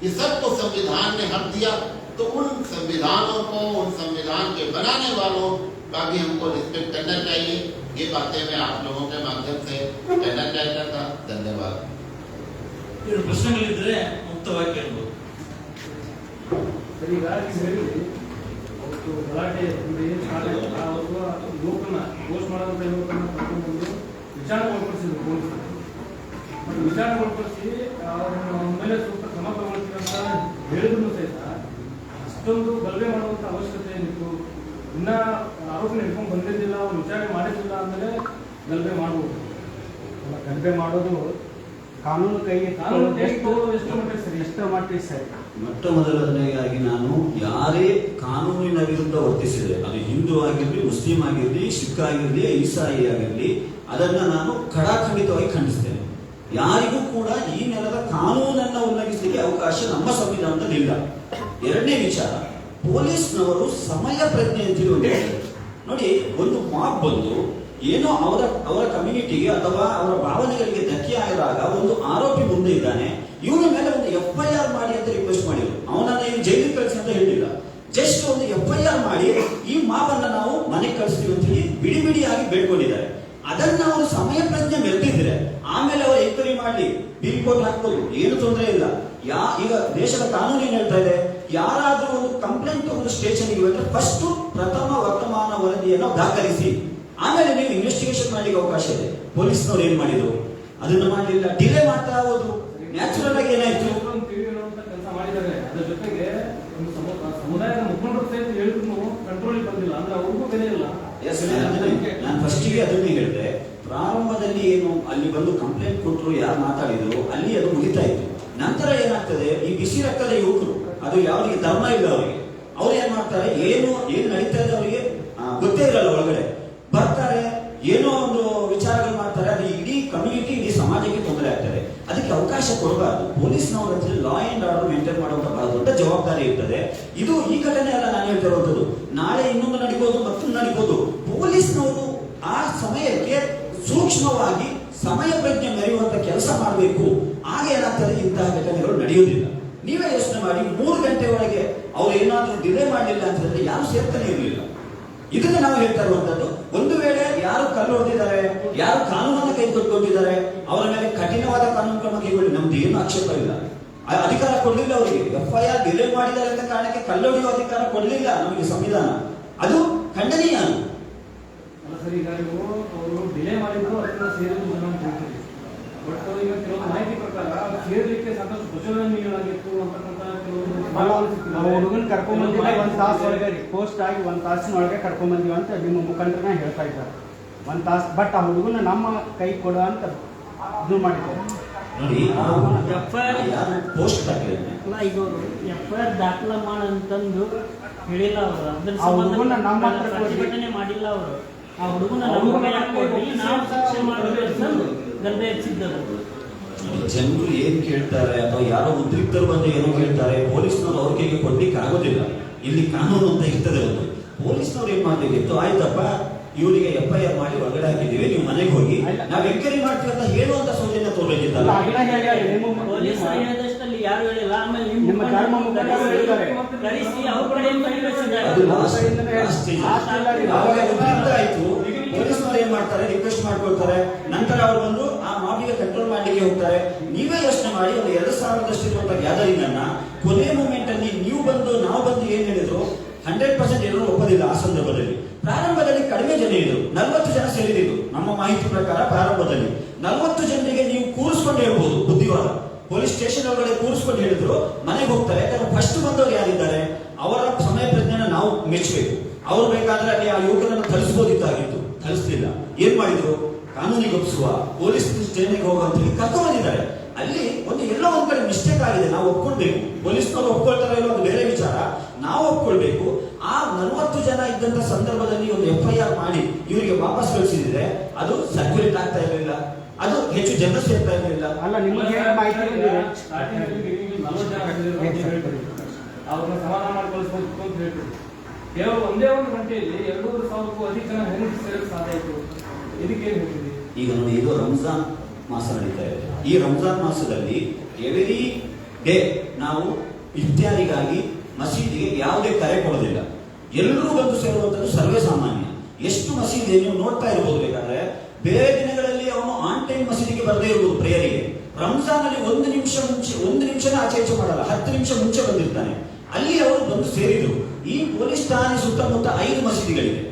ये सबको संविधान ने हक दिया, तो उन संविधानों को, उन संविधान के बनाने वालों का भी हमको रिस्पेक्ट करना चाहिए। ये बातें मैं आप लोगों के माध्यम से कहना चाहता था। धन्यवाद। ಪ್ರಶ್ನೆಗಳಿದ್ರೆ ಮುಕ್ತವಾಗಿ ಕೇಳಬಹುದು. ಸರ್, ಈಗ ಅವತ್ತು ಗಲಾಟೆ ಯುವಕನ ಪೋಸ್ಟ್ ಮಾಡೋಂಥ ಯುವಕನ ಕರ್ಕೊಂಡ್ಬಂದು ವಿಚಾರಣೆ ಒಳಪಡಿಸಿದ್ರು ಪೊಲೀಸರು. ಮತ್ತು ವಿಚಾರಣೆ ಒಳಪಡಿಸಿ ಅವ್ರ ಮೇಲೆ ಸ್ವಲ್ಪ ಕ್ರಮ ತಗೊಳ್ತೀವಿ ಅಂತ ಹೇಳಿದ್ರು ಸಹಿತ ಅಷ್ಟೊಂದು ಗಲಭೆ ಮಾಡುವಂಥ ಅವಶ್ಯಕತೆ ಏನಿತ್ತು? ಇನ್ನ ಆರೋಪಿ ಹಿಡ್ಕೊಂಡು ಬಂದಿದ್ದಿಲ್ಲ, ಅವ್ರು ವಿಚಾರಣೆ ಮಾಡಿದ್ದಿಲ್ಲ ಅಂದಮೇಲೆ ಗಲಭೆ ಮಾಡ್ಬೋದು. ಗಲಭೆ ಮಾಡೋದು ಕಾನೂನು ಕೈಗೆ ಎಷ್ಟು ಮಟ್ಟಿಗೆ ಸರಿ? ಮೊಟ್ಟ ಮೊದಲನೆಯಾಗಿ ನಾನು ಯಾರೇ ಕಾನೂನಿನ ವಿರುದ್ಧ ವರ್ತಿಸಿದೆ, ಅದು ಹಿಂದೂ ಆಗಿರಲಿ, ಮುಸ್ಲಿಂ ಆಗಿರಲಿ, ಸಿಖ್ ಆಗಿರಲಿ, ಈಸಾಯಿ ಆಗಿರಲಿ, ಅದನ್ನ ನಾನು ಖಡಾಖಂಡಿತವಾಗಿ ಖಂಡಿಸ್ತೇನೆ. ಯಾರಿಗೂ ಕೂಡ ಈ ನೆಲದ ಕಾನೂನನ್ನ ಉಲ್ಲಂಘಿಸಲಿಕ್ಕೆ ಅವಕಾಶ ನಮ್ಮ ಸಂವಿಧಾನದಲ್ಲಿ ಇಲ್ಲ. ಎರಡನೇ ವಿಚಾರ, ಪೊಲೀಸ್ನವರು ಸಮಯ ಪ್ರಜ್ಞೆ ಅಂತ ನೋಡಿ, ಒಂದು ಮಾಬ್ ಬಂದು ಏನೋ ಅವರ ಕಮ್ಯುನಿಟಿಗೆ ಅಥವಾ ಅವರ ಭಾವನೆಗಳಿಗೆ ಧಕ್ಕೆ ಆಗಿದಾಗ ಒಂದು ಆರೋಪಿ ಮುಂದೆ ಇದ್ದಾನೆ, ಇವನ ಮೇಲೆ ಒಂದು FIR ಮಾಡಿ ಅಂತ ರಿಕ್ವೆಸ್ಟ್ ಮಾಡಿದ್ರು. ಅವನನ್ನ ಇಲ್ಲಿ ಜೈಲಿಗೆ ಕಳಿಸಿ ಅಂತ ಹೇಳಿಲ್ಲ, ಜಸ್ಟ್ ಒಂದು FIR ಮಾಡಿ ಈ ಮಾಬನ್ನ ನಾವು ಮನೆಗೆ ಕಳಿಸ್ತೀವಿ ಅಂತ ಹೇಳಿ ಬಿಡಿ ಬಿಡಿಯಾಗಿ ಬೇಡ್ಕೊಂಡಿದ್ದಾರೆ. ಅದನ್ನ ಅವರು ಸಮಯ ಪ್ರಜ್ಞೆ ಮೆರೆದಿದ್ರೆ ಆಮೇಲೆ ಅವರು ಎಂಕ್ವೈರಿ ಮಾಡಿ ಬಿಲ್ ಕೋರ್ಟ್ ಹಾಕ್ಬೋದು, ಏನು ತೊಂದರೆ ಇಲ್ಲ. ಈಗ ದೇಶದ ಕಾನೂನು ಏನ್ ಹೇಳ್ತಾ ಇದೆ, ಯಾರಾದ್ರೂ ಒಂದು ಕಂಪ್ಲೇಂಟ್ ಒಂದು ಸ್ಟೇಷನ್ಗೆ ಬಂದ್ರೆ ಫಸ್ಟ್ ಪ್ರಥಮ ವರ್ತಮಾನ ವರದಿಯನ್ನು ದಾಖಲಿಸಿ, ಆಮೇಲೆ ನೀವು ಇನ್ವೆಸ್ಟಿಗೇಷನ್ ಮಾಡ್ಲಿಕ್ಕೆ ಅವಕಾಶ ಇದೆ. ಪೊಲೀಸ್ನವ್ರು ಏನ್ ಮಾಡಿದ್ರು? ಅದನ್ನ ಮಾಡಲಿಲ್ಲ, ಡಿಲೇ ಮಾಡ್ತಾ ಹೋದ್ರು. ನ್ಯಾಚುರಲ್ ಆಗಿ ಏನಾಯ್ತು? ಕೆಲಸ ಮಾಡಿದ್ದಾರೆ. ಅದ್ರ ಜೊತೆಗೆ ಒಂದು ಸಮುದಾಯದ ಮುಖಂಡರು ಸಹಿತ ಹೇಳಿದ್ರು ಕಂಟ್ರೋಲ್ ಬಂದಿಲ್ಲ ಅಂದ್ರೆ ಅವ್ರಿಗೂ ಬೆಲೆ ಇಲ್ಲ. ನಾನು ಫಸ್ಟಿಗೆ ಅದನ್ನೇ ಹೇಳಿದೆ. ಪ್ರಾರಂಭದಲ್ಲಿ ಏನು ಅಲ್ಲಿ ಬಂದು ಕಂಪ್ಲೇಂಟ್ ಕೊಟ್ಟರು, ಯಾರು ಮಾತಾಡಿದ್ರು, ಅಲ್ಲಿ ಅದು ಮುಗಿತಾ ಇತ್ತು. ನಂತರ ಏನಾಗ್ತದೆ, ಈ ಬಿಸಿ ರಕ್ತದ ಯುವಕರು, ಅದು ಯಾವ್ರಿಗೆ ಧರ್ಮ ಇಲ್ಲ ಅವರಿಗೆ, ಅವ್ರು ಏನ್ ಮಾಡ್ತಾರೆ, ಏನು ನಡೀತಾ ಇದೆ ಅವರಿಗೆ ಗೊತ್ತೇ ಇರಲ್ಲ, ಒಳಗಡೆ ಬರ್ತಾರೆ, ಏನೋ ಒಂದು ವಿಚಾರಗಳು ಮಾಡ್ತಾರೆ, ಅದು ಇಡೀ ಕಮ್ಯುನಿಟಿ, ಇಡೀ ಸಮಾಜಕ್ಕೆ ತೊಂದರೆ ಆಗ್ತದೆ. ಅದಕ್ಕೆ ಅವಕಾಶ ಕೊಡಬಾರ್ದು. ಪೊಲೀಸ್ನವರ ಹತ್ರ ಲಾ ಅಂಡ್ ಆರ್ಡರ್ ಮೇಂಟೈನ್ ಮಾಡುವಂತ ಬಹಳ ದೊಡ್ಡ ಜವಾಬ್ದಾರಿ ಇರ್ತದೆ. ಇದು ಈ ಘಟನೆ ಅಲ್ಲ ನಾನು ಹೇಳ್ತಿರುವಂತದ್ದು, ನಾಳೆ ಇನ್ನೊಂದು ನಡಿಬಹುದು, ಮತ್ತೊಂದು ನಡಿಬಹುದು. ಪೊಲೀಸ್ನವರು ಆ ಸಮಯಕ್ಕೆ ಸೂಕ್ಷ್ಮವಾಗಿ ಸಮಯ ಪ್ರಜ್ಞೆ ಮೆರೆಯುವಂತ ಕೆಲಸ ಮಾಡಬೇಕು. ಆಗ ಏನಾಗ್ತದೆ, ಇಂತಹ ಘಟನೆಗಳು ನಡೆಯುವುದಿಲ್ಲ. ನೀವೇ ಯೋಚನೆ ಮಾಡಿ, 3 ಗಂಟೆ ಒಳಗೆ ಅವ್ರು ಏನಾದ್ರೂ ಡಿಲೇ ಮಾಡಲಿಲ್ಲ ಅಂತಂದ್ರೆ ಯಾರು ಸೇರ್ತಾನೆ ಇರಲಿಲ್ಲ. ಇದನ್ನ ನಾವು ಹೇಳ್ತಾ ಇರುವಂತದ್ದು. ಒಂದು ವೇಳೆ ಯಾರು ಕಲ್ಲು ಹೊಡೆದಿದ್ದಾರೆ, ಯಾರು ಕಾನೂನನ್ನು ಕೈಗೊಳ್ಕೊಂಡಿದ್ದಾರೆ, ಅವರ ಮೇಲೆ ಕಠಿಣವಾದ ಕಾನೂನು ಕ್ರಮ ಕೈಗೊಳ್ಳಿ, ನಮ್ದು ಏನು ಆಕ್ಷೇಪ ಇಲ್ಲ. ಅಧಿಕಾರ ಕೊಡ್ಲಿಲ್ಲ ಅವರಿಗೆ. FIR ಡಿಲೇ ಮಾಡಿದ್ದಾರೆ ಅಂತ ಕಾರಣಕ್ಕೆ ಕಲ್ಲೊಡೆಯುವ ಅಧಿಕಾರ ಕೊಡ್ಲಿಲ್ಲ ನಮಗೆ ಸಂವಿಧಾನ. ಅದು ಖಂಡನೀಯ. ಸರ್ ಈಗ ನೀವು ಅವರು ಡಿಲೇ ಮಾಡಿದ್ರು ಅದನ್ನ ಸೇರಿದ್ರು ಜನ ಅಂತ ಹೇಳ್ತೀವಿ. ಬಟ್ ಈಗ ಕೆಲವೊಂದು ಮಾಹಿತಿ ಪ್ರಕಾರ ಸೇರ್ಲಿಕ್ಕೆ ಸಾಕಷ್ಟು ಪ್ರಚೋದನೆ ನೀಡಲಾಗಿತ್ತು ಅಂತಕ್ಕಂಥ ನಾವು ಹುಡುಗನ ಕರ್ಕೊಂಬಂದಿಲ್ಲ 1 ತಾಸು ಒಳಗೆ ಪೋಸ್ಟ್ ಆಗಿ 1 ತಾಸಿನ ಒಳಗೆ ಕರ್ಕೊಂಬಂದಿವಿ ಅಂತ ನಿಮ್ಮ ಮುಖಂಡರನ್ನ ಹೇಳ್ತಾ ಇದ್ದಾರೆ. 1 ತಾಸು ಬಟ್ ಆ ಹುಡುಗನ ನಮ್ಮ ಕೈ ಕೊಡ ಅಂತ ಇದು ಮಾಡಿದ್ದಾರೆ. ನೋಡಿ ಯಾರು ಪೋಸ್ಟ್ ಹಾಕಿದ್ರೆ ಅಲ್ಲ, ಈಗ ಅವರು FIR ದಾಖಲ ಮಾಡಂತಂದು ಹೇಳಿಲ್ಲ ಅವರು. ಅದ್ರ ಆ ಹುಡುಗನ ಸಂಬಂಧ ನಮ್ಮ ಹತ್ರ ಕೊಡಿ. ಪ್ರತಿಭಟನೆ ಮಾಡಿಲ್ಲ ಅವರು. ಆ ಹುಡುಗನ ನಮ್ಮ ಕೈಯಾಗ ಕೊಡಿ, ನಾವು ಶಿಕ್ಷೆ ಮಾಡಬೇಕಂತಂದು ಗದ್ದೆ ಎತ್ತಿದ್ದರು. ಜನರು ಏನ್ ಕೇಳ್ತಾರೆ ಅಥವಾ ಯಾರೋ ಉದ್ರಿಕ್ತರು ಬಂದು ಏನೋ ಕೇಳ್ತಾರೆ, ಪೊಲೀಸ್ನವ್ರು ಅವ್ರ ಕೈಗೆ ಕೊಡ್ಲಿಕ್ಕೆ ಆಗೋದಿಲ್ಲ. ಇಲ್ಲಿ ಕಾನೂನು ಅಂತ ಇರ್ತದೆ ಒಂದು. ಪೊಲೀಸ್ನವ್ರು ಏನ್ ಮಾಡ್ಬೇಕಿತ್ತು, ಆಯ್ತಪ್ಪ ಇವರಿಗೆ FIR ಮಾಡಿ ಒಳಗಡೆ ಹಾಕಿದ್ದೀವಿ, ನೀವು ಮನೆಗೆ ಹೋಗಿ ನಾವು ಎಂಕ್ವೈರಿ ಮಾಡ್ತೀವಿ ಅಂತ ಹೇಳುವಂತ ಸೌಜನ್ಯ ತೋರ್ಬೇಕಿತ್ತಲ್ಲ. ಪೊಲೀಸ್ ಹೇಳಿದಷ್ಟಲ್ಲಿ ಯಾರು ಹೇಳಿಲ್ಲ. ಆಮೇಲೆ ನಿಮ್ಮ ಧರ್ಮ ಮುಖಂಡರು ಹೇಳಿದ್ದಾರೆ. ಕರೆಸಿ ಅವ್ರ ಕಡೆಯಿಂದ ಕಳಿಸಿದ್ದಾರೆ. ಅದು last stage. ಆವಾಗ ಉದ್ರಿಕ್ತ ಆಯ್ತು, ಪೊಲೀಸ್ನವ್ರು ಏನ್ ಮಾಡ್ತಾರೆ, ರಿಕ್ವೆಸ್ಟ್ ಮಾಡ್ಕೊಳ್ತಾರೆ. ನಂತರ ಅವ್ರು ಬಂದು ಆ ಮಾಫಿಗೆ ಕಂಟ್ರೋಲ್ ಮಾಡ್ಲಿಕ್ಕೆ ಹೋಗ್ತಾರೆ. ನೀವೇ ಯೋಚನೆ ಮಾಡಿ, ಒಂದು 2,000 ಇರುವಂತ ಗ್ಯಾದರಿಂಗ್ ಅನ್ನ ಕೊನೆ ಮೂಮೆಂಟ್ ಅಲ್ಲಿ ನೀವು ಬಂದು ನಾವು ಬಂದು ಏನ್ ಹೇಳಿದ್ರು 100% ಎಲ್ಲರೂ ಒಪ್ಪೋದಿಲ್ಲ. ಆ ಸಂದರ್ಭದಲ್ಲಿ ಪ್ರಾರಂಭದಲ್ಲಿ ಕಡಿಮೆ ಜನ ಇದ್ರು, 40 ಜನ ಸೇರಿದ್ರು. ನಮ್ಮ ಮಾಹಿತಿ ಪ್ರಕಾರ ಪ್ರಾರಂಭದಲ್ಲಿ 40 ಜನರಿಗೆ ನೀವು ಕೂರಿಸ್ಕೊಂಡು ಹೇಳ್ಬೋದು ಬುದ್ಧಿವಾದ. ಪೊಲೀಸ್ ಸ್ಟೇಷನ್ ಒಳಗಡೆ ಕೂರಿಸ್ಕೊಂಡು ಹೇಳಿದ್ರು, ಮನೆಗೆ ಹೋಗ್ತಾರೆ. ಯಾಕಂದ್ರೆ ಫಸ್ಟ್ ಬಂದವರು ಯಾರಿದ್ದಾರೆ ಅವರ ಸಮಯ ಪ್ರಜ್ಞೆನ ನಾವು ಮೆಚ್ಚಬೇಕು. ಅವ್ರು ಬೇಕಾದ್ರೆ ಅಲ್ಲಿ ಆ ಯುವಕರನ್ನು ಥಳಿಸಬಹುದಿತ್ತಾಗಿತ್ತು, ಥಳಿಸ್ಲಿಲ್ಲ. ಏನ್ ಮಾಡಿದ್ರು, ಕಾನೂನಿಗೆ ಒಪ್ಪಿಸುವ ಪೊಲೀಸ್ ಸ್ಟೇಷನ್ಗೆ ಹೋಗುವಂತ ಕರ್ಕೊಂಡು ಬಂದಿದ್ದಾರೆ. ಅಲ್ಲಿ ಎಲ್ಲೋ ಒಂದ್ ಕಡೆ ಮಿಸ್ಟೇಕ್ ಆಗಿದೆ, ನಾವು ಒಪ್ಕೊಳ್ಬೇಕು. ಪೊಲೀಸ್ನವ್ರು ಒಪ್ಕೊಳ್ತಾರೆ ಇಲ್ಲೋ ಒಂದು ಬೇರೆ ವಿಚಾರ, ನಾವು ಒಪ್ಕೊಳ್ಬೇಕು. ಆ 40 ಜನ ಇದ್ದಂತ ಸಂದರ್ಭದಲ್ಲಿ ಒಂದು FIR ಮಾಡಿ ಇವರಿಗೆ ವಾಪಸ್ ಕಳಿಸಿದ್ರೆ ಅದು ಸರ್ಕ್ಯುಲೇಟ್ ಆಗ್ತಾ ಇರಲಿಲ್ಲ, ಅದು ಹೆಚ್ಚು ಜನ ಸೇರ್ತಾ ಇರಲಿಲ್ಲ. ಅಲ್ಲ, ನಿಮಗೆ ಮಾಹಿತಿ ಬಂದಿದೆ. ಅವ್ರನ್ನ ಸಮಾಧಾನ ಮಾಡಿ ಕಳಿಸ್ಬೇಕು ಅಂತ ಹೇಳ್ತೀವಿ. ಕೇವಲ ಒಂದೇ ಒಂದು ಗಂಟೆಯಲ್ಲಿ 2,500ಕ್ಕೂ ಅಧಿಕ ಜನ ಹೆಂಗ್ ಸೇರಕ್ಕೆ ಸಾಧ್ಯ ಆಯಿತು? ಇದಕ್ಕೆ ಏನ್ ಹೇಳ್ತೀವಿ? ಈಗ ನೋಡಿ, ಇದು ರಂಜಾನ್ ಮಾಸ ನಡೀತಾ ಇದೆ. ಈ ರಂಜಾನ್ ಮಾಸದಲ್ಲಿ ಎವ್ರಿ ಡೇ ನಾವು ಇಫ್ತಿಯಾರಿಗಾಗಿ ಮಸೀದಿಗೆ ಯಾವುದೇ ಕರೆ ಕೊಡೋದಿಲ್ಲ. ಎಲ್ಲರೂ ಬಂದು ಸೇರುವಂತದ್ದು ಸರ್ವೇ ಸಾಮಾನ್ಯ. ಎಷ್ಟು ಮಸೀದಿ ನೀವು ನೋಡ್ತಾ ಇರಬಹುದು. ಬೇಕಾದ್ರೆ ಬೇರೆ ದಿನಗಳಲ್ಲಿ ಅವನು ಆನ್ ಟೈಮ್ ಮಸೀದಿಗೆ ಬರದೇ ಇರಬಹುದು ಪ್ರೇಯರಿಗೆ. ರಂಜಾನ್ ಅಲ್ಲಿ 1 ನಿಮಿಷ ಮುಂಚೆ, 1 ನಿಮಿಷನ ಆಚೆ ಈಚೆ ಮಾಡಲ್ಲ, 10 ನಿಮಿಷ ಮುಂಚೆ ಬಂದಿರ್ತಾನೆ. ಅಲ್ಲಿ ಅವರು ಬಂದು ಸೇರಿದ್ರು. ಈ ಪೊಲೀಸ್ ಠಾಣೆ ಸುತ್ತಮುತ್ತ 5 ಮಸೀದಿಗಳಿವೆ.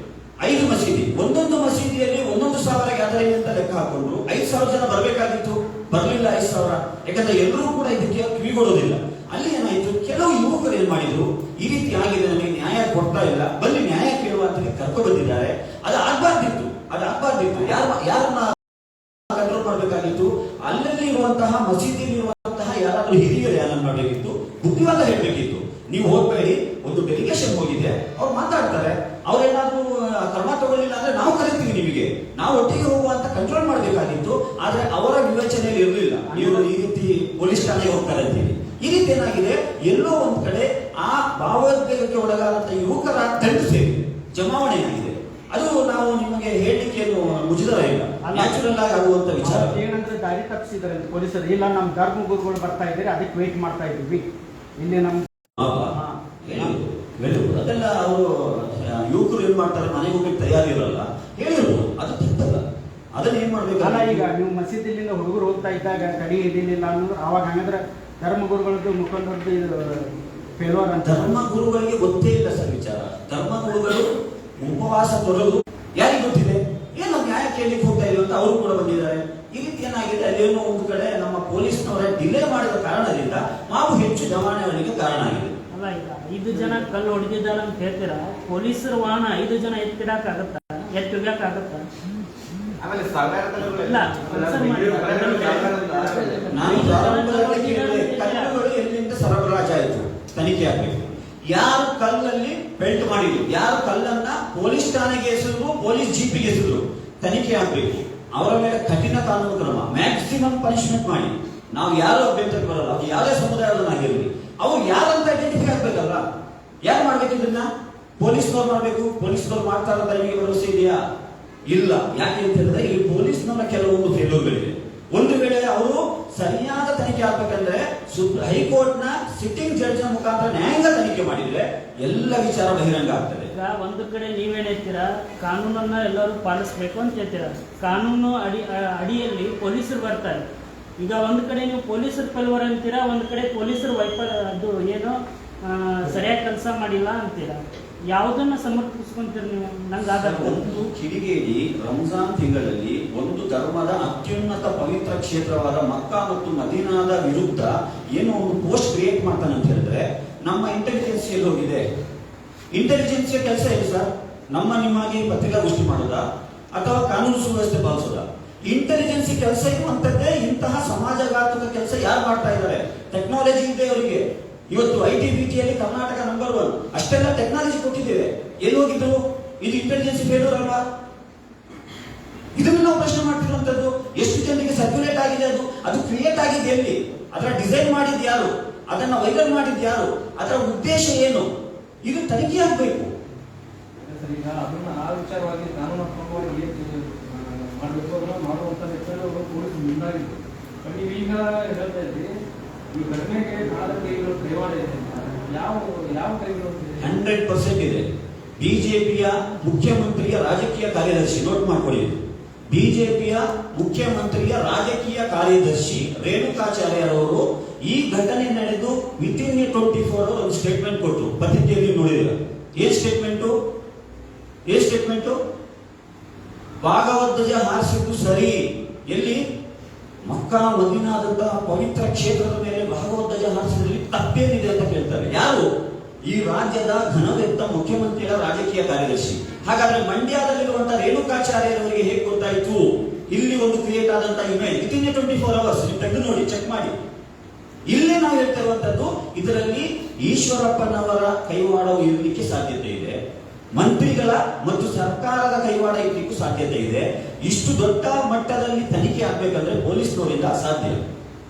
5 ಮಸೀದಿ, ಒಂದೊಂದು ಮಸೀದಿಯಲ್ಲಿ 1,000 ಗ್ಯಾದರಿಂಗ್ ಅಂತ ಲೆಕ್ಕ ಹಾಕೊಂಡ್ರು. 5,000 ಜನ ಬರಬೇಕಾಗಿತ್ತು, ಬರಲಿಲ್ಲ 5,000. ಯಾಕಂದ್ರೆ ಎಲ್ಲರೂ ಕೂಡ ಇದಕ್ಕೆ ಕಿವಿಗೊಡೋದಿಲ್ಲ. ಅಲ್ಲಿ ಏನಾಯ್ತು, ಕೆಲವು ಯುವಕರು ಏನ್ ಮಾಡಿದ್ರು, ಈ ರೀತಿ ಆಗಿದೆ, ನಮಗೆ ನ್ಯಾಯ ಕೊಡ್ತಾ ಇಲ್ಲ, ಬನ್ನಿ ನ್ಯಾಯ ಕೇಳುವ ಅಂತ ಕರ್ಕೊಂಡು ಬಂದಿದ್ದಾರೆ. ಅದು ಆಗ್ಬಾರ್ದಿತ್ತು. ಯಾರನ್ನ ಕಂಟ್ರೋಲ್ ಮಾಡಬೇಕಾಗಿತ್ತು, ಅಲ್ಲಲ್ಲಿ ಇರುವಂತಹ ಮಸೀದಿಯಲ್ಲಿ ಇರುವಂತಹ ಯಾರಾದ್ರೂ ಹಿರಿಯರು ಯಾರನ್ನ ಮಾಡಬೇಕಿತ್ತು, ಬುದ್ಧಿವಾದ ಹೇಳ್ಬೇಕಿತ್ತು. ನೀವು ಹೋಗ್ಬೇಡಿ, ಒಂದು ಡೆಲಿಗೇಷನ್ ಹೋಗಿದೆ, ಅವ್ರು ಮಾತಾಡ್ತಾರೆ, ಅವ್ರೇನಾದ್ರೂ ಕ್ರಮ ತಗೊಳ್ಳಿಲ್ಲ ಅಂದ್ರೆ ನಾವು ಕರಿತೀವಿ ನಿಮಗೆ, ನಾವು ಒಟ್ಟಿಗೆ ಹೋಗುವಂತ ಕಂಟ್ರೋಲ್ ಮಾಡಬೇಕಾಗಿತ್ತು. ಆದ್ರೆ ಅವರ ವಿವೇಚನೆಯಲ್ಲಿ ಇರಲಿಲ್ಲ, ಇವರು ಈ ರೀತಿ ಪೊಲೀಸ್ ಠಾಣೆಗೆ ಹೋಗ್ತಾರೆ ಅಂತೀವಿ. ಈ ರೀತಿ ಏನಾಗಿದೆ, ಎಲ್ಲೋ ಒಂದ್ ಕಡೆ ಆ ಭಾವೋದ್ವೇಗಕ್ಕೆ ಒಳಗಾದಂತ ಯುವಕರ ತಂಡ ಸೇರಿ ಜಮಾವಣೆ ಆಗಿದೆ. ಅದು ನಾವು ನಿಮಗೆ ಹೇಳಲಿಕ್ಕೆ ಏನು ಮುಜುಗರ ಇಲ್ಲ, ನ್ಯಾಚುರಲ್ ಆಗಿ ಆಗುವಂತ ವಿಚಾರ. ಏನಂದ್ರೆ ದಾರಿ ತಪ್ಪಿಸಿದ್ದಾರೆ ಪೊಲೀಸರು. ಇಲ್ಲ, ನಮ್ಮ ಧರ್ಮ ಗುರುಗಳು ಬರ್ತಾ ಇದ್ದೀರಿ, ಅದಕ್ಕೆ ವೇಟ್ ಮಾಡ್ತಾ ಇದ್ದೀವಿ. ಇಲ್ಲಿ ನಮ್ಮ ಅದೆಲ್ಲ ಅವರು ಯುವಕರು ಏನ್ ಮಾಡ್ತಾರೆ, ಮನೆಗೆ ಹೋಗ್ಲಿಕ್ಕೆ ತಯಾರಿ ಇರಲ್ಲ, ಹೇಳಿರ್ಬೋದು. ಅದು ತಪ್ಪಲ್ಲ, ಅದನ್ನ ಏನ್ ಮಾಡ್ಬೇಕು. ಅಲ್ಲ, ಈಗ ನೀವು ಮಸೀದಿಲಿಂದ ಹುಡುಗರು ಹೋಗ್ತಾ ಇದ್ದಾಗ ತಡಿ ಹಿಡಿಲಿಲ್ಲ ಅನ್ನೋದು ಅವಾಗ ಹಂಗಂದ್ರೆ ಧರ್ಮ ಗುರುಗಳದ್ದು ಮುಖಂಡರದ್ದು ಇದು ಫೇಲ್ಯೂರ್ ಅಂತ. ಧರ್ಮ ಗುರುಗಳಿಗೆ ಗೊತ್ತೇ ಇಲ್ಲ ಸರ್ ವಿಚಾರ. ಧರ್ಮ ಗುರುಗಳು ಉಪವಾಸ ತೊರೆದು ಯಾರಿಗೆ ಗೊತ್ತಿದೆ, ಏನು ನ್ಯಾಯ ಕೇಳಲಿಕ್ಕೆ ಹೋಗ್ತಾ ಇಲ್ಲ ಅಂತ ಅವರು ಕೂಡ ಬಂದಿದ್ದಾರೆ. ಈ ರೀತಿ ಏನಾಗಿದೆ, ಅಲ್ಲೇನೋ ಒಂದು ಕಡೆ ನಮ್ಮ ಪೊಲೀಸ್ನವರ ಡಿಲೇ ಮಾಡಿದ ಕಾರಣದಿಂದ ನಾವು ಹೆಚ್ಚು ಜಮಾವಣೆಗಳಿಗೆ ಕಾರಣ ಆಗಿದೆ. ಅಲ್ಲ, ಈಗ 5 ಜನ ಕಲ್ಲು ಹೊಡೆದಿದ್ದಾರೆ ಅಂತ ಹೇಳ್ತೀರಾ, ಪೊಲೀಸರ ವಾಹನ 5 ಜನ ಎತ್ತಿಡಕ್ಕಾಗತ್ತ? ಎತ್ತಿಡಕ್ಕಾಗತ್ತ? ಇಲ್ಲ, ನಾನು ಪ್ರಾರಂಭದಲ್ಲಿ ಕೇಳಿದೆ, ಕಲ್ಲುಗಳು ಎಲ್ಲಿಂದ ಸರಬರಾಜು ಆಯಿತು ತನಿಖೆ ಆಗಬೇಕು. ಯಾರು ಕಲ್ಲಲ್ಲಿ ಬೆಲ್ಟ್ ಮಾಡಿದ್ರು, ಯಾರು ಕಲ್ಲನ್ನ ಪೊಲೀಸ್ ಠಾಣೆಗೆ ಎಸೆದ್ರು, ಪೊಲೀಸ್ ಜೀಪಿಗೆ ಎಸೆದ್ರು, ತನಿಖೆ ಆಗಬೇಕು. ಅವರ ಮೇಲೆ ಕಠಿಣ ಕಾನೂನು ಕ್ರಮ, ಮ್ಯಾಕ್ಸಿಮಮ್ ಪನಿಷ್ಮೆಂಟ್ ಮಾಡಿ. ನಾವು ಯಾರು ಅಭ್ಯಂತರಕ್ಕೆ ಬರಲ್ಲ, ಅದು ಯಾವುದೇ ಸಮುದಾಯದನ್ನಾಗಿರಲಿ, ಅವ್ರು ಯಾರಂತ ಐಡೆಂಟಿಫೈ ಆಗ್ಬೇಕಲ್ಲ. ಯಾರು ಮಾಡ್ಬೇಕು ಇದನ್ನ? ಪೊಲೀಸ್ನವ್ರು ಮಾಡ್ಬೇಕು. ಪೊಲೀಸ್ನವ್ರು ಮಾಡ್ತಾರ ಅಂತ ನಿಮಗೆ ಭರವಸೆ ಇದೆಯಾ? ಇಲ್ಲ. ಯಾಕೆ ಅಂತ ಹೇಳಿದ್ರೆ ಈ ಪೊಲೀಸ್ನವರ ಕೆಲವೊಂದು ಫೇಲ್ಯೂರ್ಗಳಿವೆ. ಒಂದು ವೇಳೆ ಅವರು ಸರಿಯಾದ ತನಿಖೆ ಆಗ್ಬೇಕಂದ್ರೆ ಹೈಕೋರ್ಟ್ ನ ಸಿಟ್ಟಿಂಗ್ ಜಡ್ಜ್ ನ ಮುಖಾಂತರ ನ್ಯಾಯಾಂಗ ತನಿಖೆ ಮಾಡಿದ್ರೆ ಎಲ್ಲ ವಿಚಾರ ಬಹಿರಂಗ ಆಗ್ತದೆ. ಈಗ ಒಂದು ಕಡೆ ನೀವೇನ್ ಹೇಳ್ತೀರಾ, ಕಾನೂನನ್ನ ಎಲ್ಲರೂ ಪಾಲಿಸ್ಬೇಕು ಅಂತ ಹೇಳ್ತೀರಾ. ಕಾನೂನು ಅಡಿಯಲ್ಲಿ ಪೊಲೀಸರು ಬರ್ತಾರೆ. ಈಗ ಒಂದು ಕಡೆ ನೀವು ಪೊಲೀಸರು ಫೇಲ್ಯೂರ್ ಅಂತೀರಾ, ಒಂದು ಕಡೆ ಪೊಲೀಸರು ವೈಫಲ್ಯ, ಅದು ಏನೋ ಸರಿಯಾಗಿ ಕೆಲಸ ಮಾಡಿಲ್ಲ ಅಂತೀರಾ. ಯಾವುದನ್ನ ಸಮರ್ಪಿಸ್ಕೊಂತೀರಿ ನೀವು? ನಂಗೆ ಆಧಾರ ಒಂದು ಕಿಡಿಗೇಡಿ ರಂಜಾನ್ ತಿಂಗಳಲ್ಲಿ ಒಂದು ಧರ್ಮದ ಅತ್ಯುನ್ನತ ಪವಿತ್ರ ಕ್ಷೇತ್ರವಾದ ಮಕ್ಕಾ ಮತ್ತು ಮದೀನಾದ ವಿರುದ್ಧ ಏನೋ ಒಂದು ಪೋಸ್ಟ್ ಕ್ರಿಯೇಟ್ ಮಾಡ್ತಾನೆ ಅಂತ ಹೇಳಿದ್ರೆ ನಮ್ಮ ಇಂಟೆಲಿಜೆನ್ಸ್ ಎಲ್ಲಿ ಹೋಗಿದೆ? ಇಂಟೆಲಿಜೆನ್ಸ್ ಕೆಲಸ ಏನು ಸರ್? ನಿಮಗೆ ಪತ್ರಿಕಾಗೋಷ್ಠಿ ಮಾಡೋದಾ ಅಥವಾ ಕಾನೂನು ಸುವ್ಯವಸ್ಥೆ ಪಾಲಿಸೋದಾ? ಇಂಟೆಲಿಜೆನ್ಸಿ ಕೆಲಸ ಇರುವಂತದ್ದೇ ಇಂತಹ ಸಮಾಜಘಾತಕ ಕೆಲಸ ಯಾರು ಮಾಡ್ತಾ ಇದ್ದಾರೆ? ಟೆಕ್ನಾಲಜಿ ಇದೆ ಅವರಿಗೆ. ಇವತ್ತು ITBTಯಲ್ಲಿ ಕರ್ನಾಟಕ ನಂಬರ್ 1. ಅಷ್ಟೆಲ್ಲ ಟೆಕ್ನಾಲಜಿ ಕೊಟ್ಟಿದ್ದೇವೆ, ಎಲ್ಲಿ ಹೋಗಿದ್ರು? ಇದು ಇಂಟೆಲಿಜೆನ್ಸಿ ಫೇಲ್ಯೂರ್ ಅಲ್ವಾ? ಇದನ್ನು ನಾವು ಪ್ರಶ್ನೆ ಮಾಡ್ತಿರುವಂತದ್ದು. ಎಷ್ಟು ಜನರಿಗೆ ಸರ್ಕ್ಯುಲೇಟ್ ಆಗಿದೆ ಅದು ಕ್ರಿಯೇಟ್ ಆಗಿದೆ ಎಲ್ಲಿ? ಅದರ ಡಿಸೈನ್ ಮಾಡಿದ್ ಯಾರು? ಅದನ್ನ ವೈರಲ್ ಮಾಡಿದ್ ಯಾರು? ಅದರ ಉದ್ದೇಶ ಏನು? ಇದು ತನಿಖೆ ಆಗಬೇಕು. ಈಗ ಅದನ್ನ ಆ ವಿಚಾರವಾಗಿ ಕಾನೂನಾತ್ಮಕವಾಗಿ ಮಾಡಬೇಕು, ಅದನ್ನ ಮಾಡುವಂತ ನಿಟ್ಟಿನಲ್ಲಿ ಪೊಲೀಸ್ ಮುಂದಾಗಿತ್ತು. ನೀವೀಗ ಹೇಳ್ತಾ ಇದ್ರಿ ಈ ಘಟನೆಗೆ ನಾಳೆ ಕೈಗಳು ಕೈವಾಡ ಇದೆ ಅಂತ. ಯಾವ ಕೈಗಳು? 100% ಇದೆ. ಬಿಜೆಪಿಯ ಮುಖ್ಯಮಂತ್ರಿಯ ರಾಜಕೀಯ ಕಾರ್ಯದರ್ಶಿ, ನೋಟ್ ಮಾಡ್ಕೊಳ್ಳಿ, ಬಿಜೆಪಿಯ ಮುಖ್ಯಮಂತ್ರಿಯ ರಾಜಕೀಯ ಕಾರ್ಯದರ್ಶಿ ರೇಣುಕಾಚಾರ್ಯರವರು ಈ ಘಟನೆ ನಡೆದು ವಿತಿನ್ 24 ಅವರ್ ಒಂದು ಸ್ಟೇಟ್ಮೆಂಟ್ ಕೊಟ್ಟರು. ಪತ್ರಿಕೆಯಲ್ಲಿ ನೋಡಿದಿರ. ಏನ್ ಸ್ಟೇಟ್ಮೆಂಟು? ಭಾಗವಧ್ವಜ ಹಾರಿಸಿದ್ದು ಸರಿ. ಎಲ್ಲಿ? ಮಕ್ಕಾ ಮದೀನಾದಂತಹ ಪವಿತ್ರ ಕ್ಷೇತ್ರದ ಮೇಲೆ ಭಾಗವಧ್ವಜ ಹಾರಿಸಿದ್ರಲ್ಲಿ ತಪ್ಪೇನಿದೆ ಅಂತ ಕೇಳ್ತಾರೆ. ಯಾರು? ಈ ರಾಜ್ಯದ ಘನವೆತ್ತ ಮುಖ್ಯಮಂತ್ರಿಗಳ ರಾಜಕೀಯ ಕಾರ್ಯದರ್ಶಿ. ಹಾಗಾದ್ರೆ ಮಂಡ್ಯದಲ್ಲಿರುವಂತಹ ರೇಣುಕಾಚಾರ್ಯರವರಿಗೆ ಹೇಗೆ ಗೊತ್ತಾಯಿತು ಇಲ್ಲಿ ಒಂದು ಕ್ರಿಯೇಟ್ ಆದಂತಹ ಇಮೇಜ್? ವಿತಿನ್ 24 ಅವರ್ಸ್ ನೀವು ತೆಗೆದು ನೋಡಿ, ಚೆಕ್ ಮಾಡಿ. ಇಲ್ಲೇ ನಾವು ಹೇಳ್ತಾ ಇರುವಂತದ್ದು, ಇದರಲ್ಲಿ ಈಶ್ವರಪ್ಪನವರ ಕೈವಾಡವು ಇರಲಿಕ್ಕೆ ಸಾಧ್ಯತೆ ಇದೆ, ಮಂತ್ರಿಗಳ ಮತ್ತು ಸರ್ಕಾರದ ಕೈವಾಡ ಇರಲಿಕ್ಕೂ ಸಾಧ್ಯತೆ ಇದೆ. ಇಷ್ಟು ದೊಡ್ಡ ಮಟ್ಟದಲ್ಲಿ ತನಿಖೆ ಆಗ್ಬೇಕಂದ್ರೆ ಪೊಲೀಸ್ನವರಿಂದ ಅಸಾಧ್ಯ.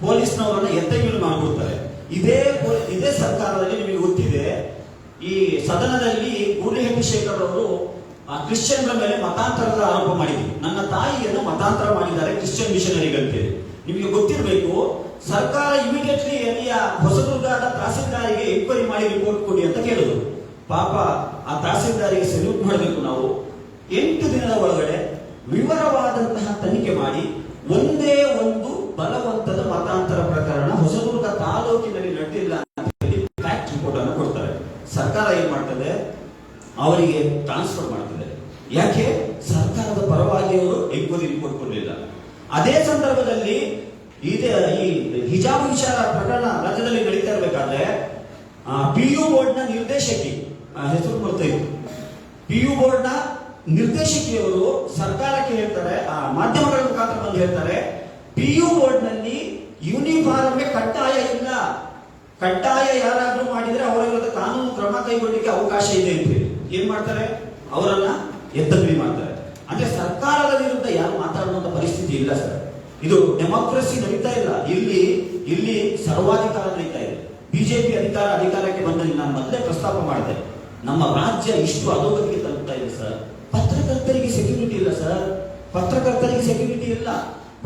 ಪೊಲೀಸ್ನವರನ್ನ ಎತ್ತಗೀಳು ಮಾಡಿಬಿಡ್ತಾರೆ. ಇದೇ ಸರ್ಕಾರದಲ್ಲಿ ನಿಮಗೆ ಗೊತ್ತಿದೆ, ಈ ಸದನದಲ್ಲಿ ಗೂಳಿಹಟ್ಟಿ ಶೇಖರ್ ಅವರು ಕ್ರಿಶ್ಚಿಯನ್ರ ಮೇಲೆ ಮತಾಂತರದ ಆರೋಪ ಮಾಡಿದ್ರು. ನನ್ನ ತಾಯಿಯನ್ನು ಮತಾಂತರ ಮಾಡಿದ್ದಾರೆ ಕ್ರಿಶ್ಚಿಯನ್ ಮಿಷನರಿಗಂತೇಳಿ. ನಿಮಗೆ ಗೊತ್ತಿರಬೇಕು, ಸರ್ಕಾರ ಇಮಿಡಿಯೇಟ್ಲಿ ಎಲ್ಲಿಯ ಹೊಸದುರ್ಗದ ತಹಸೀಲ್ದಾರಿಗೆ ಎಂಕ್ವೈರಿ ಮಾಡಿ ರಿಪೋರ್ಟ್ ಕೊಡಿ ಅಂತ ಕೇಳಿದ್ರು. ಪಾಪ ಆ ತಹಸೀಲ್ದಾರಿಗೆ ಸೆಲ್ಯೂಟ್ ಮಾಡಬೇಕು ನಾವು. 8 ದಿನದ ಒಳಗಡೆ ವಿವರವಾದಂತಹ ತನಿಖೆ ಮಾಡಿ ಒಂದೇ ಒಂದು ಬಲವಂತದ ಮತಾಂತರ ಪ್ರಕರಣ ಹೊಸದುರ್ಗ ತಾಲೂಕಿನಲ್ಲಿ ನಡೆದಿಲ್ಲ ಅಂತ ಹೇಳಿ ಫ್ಯಾಕ್ಟ್ ರಿಪೋರ್ಟ್ ಅನ್ನು ಕೊಡ್ತಾರೆ. ಸರ್ಕಾರ ಏನ್ ಮಾಡ್ತದೆ? ಅವರಿಗೆ ಟ್ರಾನ್ಸ್ಫರ್ ಮಾಡ್ತದೆ. ಯಾಕೆ? ಸರ್ಕಾರದ ಪರವಾಗಿ ಅವರು ಎಂಕ್ವೈರಿ ರಿಪೋರ್ಟ್ ಕೊಡಲಿಲ್ಲ. ಅದೇ ಸಂದರ್ಭದಲ್ಲಿ ಈ ಹಿಜಾಬ್ ವಿಚಾರ ಪ್ರಕರಣ ರಾಜ್ಯದಲ್ಲಿ ನಡೀತಾ ಇರಬೇಕಾದ್ರೆ PU ಬೋರ್ಡ್ನ ನಿರ್ದೇಶಕಿ, ಹೆಸರು ಬರ್ತಾ ಇತ್ತು, PU ಬೋರ್ಡ್ನ ನಿರ್ದೇಶಕಿಯವರು ಸರ್ಕಾರಕ್ಕೆ ಹೇಳ್ತಾರೆ, ಮಾಧ್ಯಮಗಳ ಮುಖಾಂತರ ಬಂದು ಹೇಳ್ತಾರೆ, PU ಬೋರ್ಡ್ನಲ್ಲಿ ಯೂನಿಫಾರ್ಮ್ ಕಡ್ಡಾಯ ಇಲ್ಲ, ಕಡ್ಡಾಯ ಯಾರಾದ್ರೂ ಮಾಡಿದ್ರೆ ಅವರ ವಿರುದ್ಧ ಕಾನೂನು ಕ್ರಮ ಕೈಗೊಳ್ಳಲಿಕ್ಕೆ ಅವಕಾಶ ಇದೆ ಅಂತ ಹೇಳಿ ಏನ್ ಮಾಡ್ತಾರೆ? ಅವರನ್ನ ಎತ್ತಂಗಡಿ ಮಾಡ್ತಾರೆ. ಅಂದ್ರೆ ಸರ್ಕಾರದ ವಿರುದ್ಧ ಯಾರು ಮಾತಾಡುವಂತ ಪರಿಸ್ಥಿತಿ ಇಲ್ಲ ಸರ್. ಇದು ಡೆಮಾಕ್ರಸಿ ನಡೀತಾ ಇಲ್ಲ. ಇಲ್ಲಿ ಸರ್ವಾಧಿಕಾರ ನಡೀತಾ ಇದೆ. ಬಿಜೆಪಿ ಅಧಿಕಾರಕ್ಕೆ ಬಂದಲ್ಲಿ ನಾನು ಮೊದಲೇ ಪ್ರಸ್ತಾಪ ಮಾಡಿದೆ, ನಮ್ಮ ರಾಜ್ಯ ಇಷ್ಟು ಅಧೋಗತಿಗೆ ತಲುಪ್ತಾ ಇದೆ ಸರ್. ಪತ್ರಕರ್ತರಿಗೆ ಸೆಕ್ಯೂರಿಟಿ ಇಲ್ಲ ಸರ್. ಪತ್ರಕರ್ತರಿಗೆ ಸೆಕ್ಯೂರಿಟಿ ಇಲ್ಲ.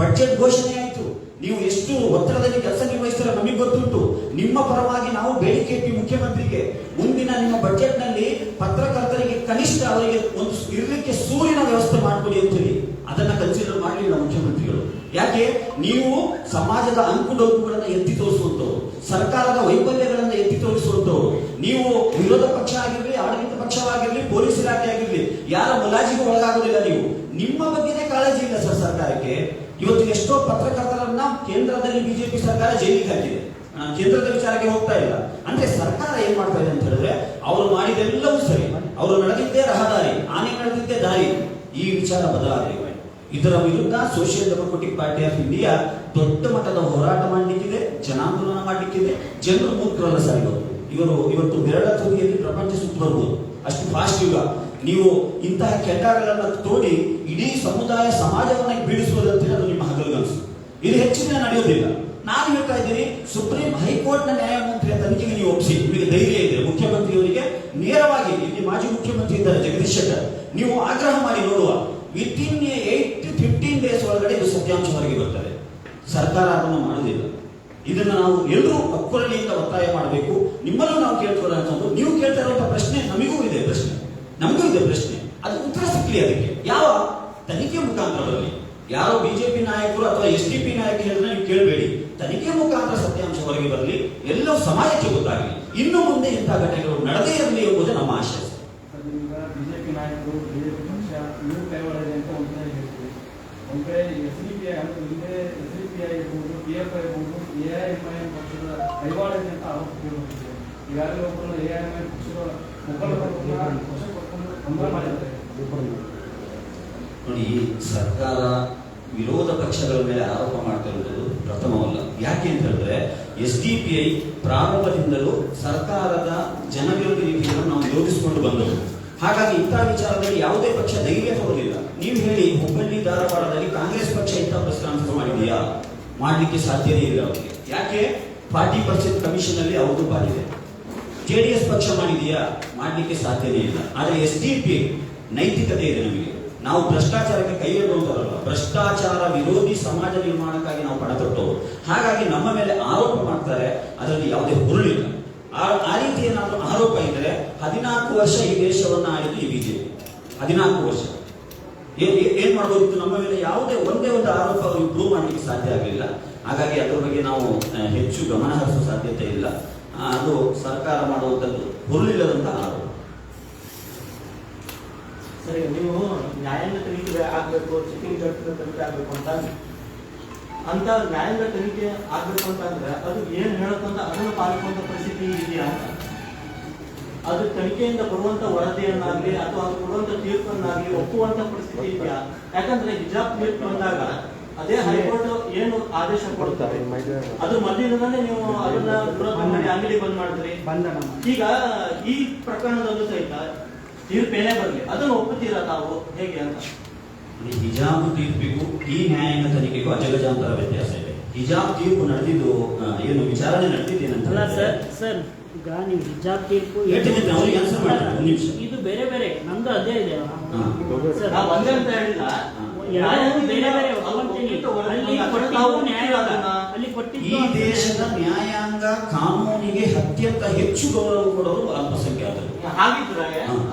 ಬಡ್ಜೆಟ್ ಘೋಷಣೆ ಆಯಿತು, ನೀವು ಎಷ್ಟು ಒತ್ತಡದಲ್ಲಿ ಕೆಲಸ ನಿರ್ವಹಿಸ್ತೀರ ನಮಗೆ ಗೊತ್ತುಂಟು. ನಿಮ್ಮ ಪರವಾಗಿ ನಾವು ಬೇಡಿಕೆ ಇಟ್ಟು ಮುಖ್ಯಮಂತ್ರಿಗೆ ಮುಂದಿನ ನಿಮ್ಮ ಬಜೆಟ್ ನಲ್ಲಿ ಪತ್ರಕರ್ತರಿಗೆ ಕನಿಷ್ಠ ಅವರಿಗೆ ಒಂದು ಇರಲಿಕ್ಕೆ ಸೂರಿನ ವ್ಯವಸ್ಥೆ ಮಾಡಿಕೊಡಿ ಅಂತ ಹೇಳಿ ಅದನ್ನ ಕನ್ಸಿಡರ್ ಮಾಡಲಿಲ್ಲ ಮುಖ್ಯಮಂತ್ರಿಗಳು. ಯಾಕೆ? ನೀವು ಸಮಾಜದ ಅಂಕುಡೊಂಕುಗಳನ್ನು ಎತ್ತಿ ತೋರಿಸುವಂತವ್ರು, ಸರ್ಕಾರದ ವೈಫಲ್ಯಗಳನ್ನು ಎತ್ತಿ ತೋರಿಸುವಂತವ್ರು. ನೀವು ವಿರೋಧ ಪಕ್ಷ ಆಗಿರ್ಲಿ, ಆಡಳಿತ ಪಕ್ಷವಾಗಿರ್ಲಿ, ಪೊಲೀಸ್ ಇಲಾಖೆ ಆಗಿರ್ಲಿ, ಯಾರ ಮುಲಾಜಿಗೂ ಒಳಗಾಗುವುದಿಲ್ಲ. ನೀವು ನಿಮ್ಮ ಬಗ್ಗೆನೇ ಕಾಳಜಿ ಇಲ್ಲ ಸರ್ ಸರ್ಕಾರಕ್ಕೆ. ಇವತ್ತು ಎಷ್ಟೋ ಪತ್ರಕರ್ತರನ್ನ ಕೇಂದ್ರದಲ್ಲಿ ಬಿಜೆಪಿ ಸರ್ಕಾರ ಜೈಲಿಗೆ ಹಾಕಿದೆ. ಕೇಂದ್ರದ ವಿಚಾರಕ್ಕೆ ಹೋಗ್ತಾ ಇಲ್ಲ. ಅಂದ್ರೆ ಸರ್ಕಾರ ಏನ್ ಮಾಡ್ತಾ ಇದೆ ಅಂತ ಹೇಳಿದ್ರೆ, ಅವರು ಮಾಡಿದೆಲ್ಲವೂ ಸರಿ, ಅವರು ನಡೆದಿದ್ದೇ ರಹದಾರಿ, ಆನೆ ನಡೆದಿದ್ದೇ ದಾರಿ. ಈ ವಿಚಾರ ಬದಲಾಗಿದೆ. ಇದರ ವಿರುದ್ಧ social democratic party of India ದೊಡ್ಡ ಮಟ್ಟದ ಹೋರಾಟ ಮಾಡಲಿಕ್ಕಿದೆ, ಜನಾಂದೋಲನ ಮಾಡಲಿಕ್ಕಿದೆ. ಜನರು ಮೂತ್ರಲ್ಲ ಸರ್. ಇವರು ಇವತ್ತು ಬೆರಳ ತುದಿಯಲ್ಲಿ ಪ್ರಪಂಚ ಸುತ್ತು ಬರ್ಬೋದು, ಅಷ್ಟು ಫಾಸ್ಟ್ ಯುಗ. ನೀವು ಇಂತಹ ಕೆಟ್ಟಗಳನ್ನು ತೋಡಿ ಇಡೀ ಸಮುದಾಯ ಸಮಾಜವನ್ನ ಬೀಳಿಸುವುದಂತೆ ಅದು ನಿಮ್ಮ ಹಗಲುಗನಸು. ಇದು ಹೆಚ್ಚಿನ ದಿನ ನಡೆಯೋದಿಲ್ಲ. ನಾನು ಹೇಳ್ತಾ ಇದ್ದೀನಿ, ಸುಪ್ರೀಂ ಹೈಕೋರ್ಟ್ ನ ನ್ಯಾಯಮಂತ್ರಿಯ ತನಿಖೆಗೆ ನೀವು ಒಪ್ಪಿಸಿ. ನಿಮಗೆ ಧೈರ್ಯ ಇದೆ, ಮುಖ್ಯಮಂತ್ರಿಯವರಿಗೆ ನೇರವಾಗಿ, ಇಲ್ಲಿ ಮಾಜಿ ಮುಖ್ಯಮಂತ್ರಿ ಇದ್ದಾರೆ ಜಗದೀಶ್ ಶೆಟ್ಟರ್, ನೀವು ಆಗ್ರಹ ಮಾಡಿ ನೋಡುವ. ವಿತಿನ್ 8 to 15 ಡೇಸ್ ಒಳಗಡೆ ಇದು ಸತ್ಯಾಂಶ ಹೊರಗೆ ಬರ್ತದೆ. ಸರ್ಕಾರ ಅದನ್ನು ಮಾಡುವುದಿಲ್ಲ. ಇದನ್ನು ನಾವು ಎಲ್ಲರೂ ಒಕ್ಕೊರಲಿಯಿಂದ ಒತ್ತಾಯ ಮಾಡಬೇಕು. ನಿಮ್ಮಲ್ಲೂ ನಾವು ಕೇಳ್ಕೊಳ್ಳೋದು, ನೀವು ಕೇಳ್ತಾ ಇರುವಂತಹ ಪ್ರಶ್ನೆ ನಮಗೂ ಇದೆ ಪ್ರಶ್ನೆ, ಅದು ಉತ್ತರ ಸಿಕ್ಕಲಿ. ಅದಕ್ಕೆ ಯಾವ ತನಿಖೆ ಮುಖಾಂತರ ಬರಲಿ. ಯಾರೋ ಬಿಜೆಪಿ ನಾಯಕರು ಅಥವಾ SDP ನಾಯಕರು ಹೇಳಿದ್ರೆ ನೀವು ಕೇಳಬೇಡಿ. ತನಿಖೆ ಮುಖಾಂತರ ಸತ್ಯಾಂಶ ಹೊರಗೆ ಬರಲಿ, ಎಲ್ಲವೂ ಸಮಾಜಕ್ಕೆ ಗೊತ್ತಾಗಲಿ. ಇನ್ನು ಮುಂದೆ ಇಂತಹ ಘಟನೆಗಳು ನಡೆದೇ ಇರಲಿ ಎಂಬುದು ನಮ್ಮ ಆಶಯ. ನಾಯಕರು ಬಿಜೆಪಿ ಪಕ್ಷ ಇವರು ಕೈವಾಡಿದೆ ಅಂತ ಒಂದು ಕಡೆ ಹೇಳ್ತೀವಿ. ಒಂದು ಕಡೆ SDPI ಅಂದ್ರೆ ಹಿಂದೆ SDPI ಇರ್ಬೋದು, PFI ಇರ್ಬೋದು, AIMIM ಪಕ್ಷದ ಕೈವಾಡಿದೆ ಅಂತ ಆರೋಪ ಕೇಳಿದೆ. ಈಗಾಗಲೇ ಒಬ್ಬರು AIMIM ಪಕ್ಷದ ಮುಖಂಡರನ್ನ ವಶ ಪಡ್ಕೊಂಡು ಬಂಧನ ಮಾಡಿದ್ದಾರೆ. ನೋಡಿ, ಸರ್ಕಾರ ವಿರೋಧ ಪಕ್ಷಗಳ ಮೇಲೆ ಆರೋಪ ಮಾಡ್ತಿರುವುದು ಪ್ರಥಮವಲ್ಲ. ಯಾಕೆ ಅಂತ ಹೇಳಿದ್ರೆ SDPI ಪ್ರಾರಂಭದಿಂದಲೂ ಸರ್ಕಾರದ ಜನವಿರೋಧಿ ನೀತಿಯನ್ನು ನಾವು ವಿರೋಧಿಸಿಕೊಂಡು ಬಂದವು. ಹಾಗಾಗಿ ಇಂಥ ವಿಚಾರದಲ್ಲಿ ಯಾವುದೇ ಪಕ್ಷ ಧೈರ್ಯ ತೋರಲಿಲ್ಲ. ನೀವು ಹೇಳಿ, ಹುಬ್ಬಳ್ಳಿ ಧಾರವಾಡದಲ್ಲಿ ಕಾಂಗ್ರೆಸ್ ಪಕ್ಷ ಇಂಥ ಪ್ರೆಸ್ ಕಾನ್ಫರೆನ್ಸ್ ಮಾಡಿದೆಯಾ? ಮಾಡಲಿಕ್ಕೆ ಸಾಧ್ಯವೇ ಇಲ್ಲ ಅವರಿಗೆ. ಯಾಕೆ? 40% ಕಮಿಷನ್ ಅಲ್ಲಿ ಅವ್ರದ್ದು ಪಾಲಿದೆ. JDS ಪಕ್ಷ ಮಾಡಿದೆಯಾ? ಮಾಡಲಿಕ್ಕೆ ಸಾಧ್ಯವೇ ಇಲ್ಲ. ಆದರೆ SDPI ನೈತಿಕತೆ ಇದೆ ನಮಗೆ. ನಾವು ಭ್ರಷ್ಟಾಚಾರಕ್ಕೆ ಕೈ ಇಡುವಂತರಲ್ಲ, ಭ್ರಷ್ಟಾಚಾರ ವಿರೋಧಿ ಸಮಾಜ ನಿರ್ಮಾಣಕ್ಕಾಗಿ ನಾವು ಪಣ ತೊಟ್ಟವರು. ಹಾಗಾಗಿ ನಮ್ಮ ಮೇಲೆ ಆರೋಪ ಮಾಡ್ತಾರೆ, ಅದರಲ್ಲಿ ಯಾವುದೇ ಹುರುಳಿಲ್ಲ. ಆ ರೀತಿ ಏನಾದರೂ ಆರೋಪ ಇದ್ದರೆ 14 ವರ್ಷ ಈ ದೇಶವನ್ನ ಆಳಿದ್ದು ಈ ಬಿಜೆಪಿ. 14 ವರ್ಷ ಏನ್ ಮಾಡಬಹುದಿತ್ತು? ನಮ್ಮ ಮೇಲೆ ಯಾವುದೇ ಒಂದೇ ಒಂದು ಆರೋಪ ಅವರು ಪ್ರೂವ್ ಮಾಡಲಿಕ್ಕೆ ಸಾಧ್ಯ ಆಗಲಿಲ್ಲ. ಹಾಗಾಗಿ ಅದರ ಬಗ್ಗೆ ನಾವು ಹೆಚ್ಚು ಗಮನ ಹರಿಸುವ ಸಾಧ್ಯತೆ ಇಲ್ಲ. ಅದು ಸರ್ಕಾರ ಮಾಡುವಂಥದ್ದು ಹುರುಳಿಲ್ಲದಂತ ಆರೋಪ. ಸರಿ, ನೀವು ನ್ಯಾಯಾಂಗ ತನಿಖೆ ಆಗ್ಬೇಕು, ಚಿಕ್ಕಿಂಗ್ ಜಡ್ಜಿನ ತನಿಖೆ ಆಗ್ಬೇಕು ಅಂತ ನ್ಯಾಯಾಂಗ ತನಿಖೆ ಆಗ್ಬೇಕು ಅಂತಂದ್ರೆ ಅದು ಏನ್ ಹೇಳುತ್ತಂತ ಅದನ್ನು ಪಾಲಿಸುವಂತ ಪರಿಸ್ಥಿತಿ ಇದೆಯಾ ಅಂತ. ಅದು ತನಿಖೆಯಿಂದ ಬರುವಂತ ವರದಿಯನ್ನಾಗ್ಲಿ ಅಥವಾ ಅದು ಕೊಡುವಂತ ತೀರ್ಪನ್ನಾಗ್ಲಿ ಒಪ್ಪುವಂತ ಪರಿಸ್ಥಿತಿ ಇದೆಯಾ? ಯಾಕಂದ್ರೆ ಹಿಜಾಬ್ ತೀರ್ಪು ಬಂದಾಗ ಅದೇ ಹೈಕೋರ್ಟ್ ಏನು ಆದೇಶ ಕೊಡ್ತಾರೆ ಅದು ಮಧ್ಯದಿಂದಲೇ ನೀವು ಅದನ್ನ ವಿರೋಧ ಮಾಡಿ ಅಂಗಡಿ ಬಂದ್ ಮಾಡಿದ್ರಿ. ಈಗ ಈ ಪ್ರಕರಣದಲ್ಲೂ ಸಹಿತ ತೀರ್ಪೇನೇ ಬರಲಿ, ಅದನ್ನು ಒಪ್ಪುತ್ತೀರಾ ತಾವು ಹೇಗೆ ಅಂತ? ಹಿಜಾಬ್ ತೀರ್ಪಿಗೂ ಈ ನ್ಯಾಯಾಂಗ ತನಿಖೆಗೂ ಅಜಗಜಾಂತರ ವ್ಯತ್ಯಾಸ ಇದೆ. ಹಿಜಾಬ್ ತೀರ್ಪು ನಡೆದಿದ್ದು ಏನು ವಿಚಾರಣೆ ನಡೆದಿದ್ದೇನಂತಲ್ಲ ಸರ್, ಈಗ ನೀವು ಹಿಜಾಬ್ ತೀರ್ಪು ಇದು ಬೇರೆ ಬೇರೆ, ನಮ್ದು ಅದೇ ಇದೆ ಸರ್. ನಾವು ಒಂದೇ ಅಂತ ಹೇಳಿಲ್ಲ, ಬೇರೆ ಬೇರೆ ಈ ದೇಶದ ನ್ಯಾಯಾಂಗ ಕಾನೂನಿಗೆ ಅತ್ಯಂತ ಹೆಚ್ಚು ಗೌರವ ಕೊಡೋರು ಅಲ್ಪಸಂಖ್ಯಾತರು. ಹಾಗಿದ್ರೆ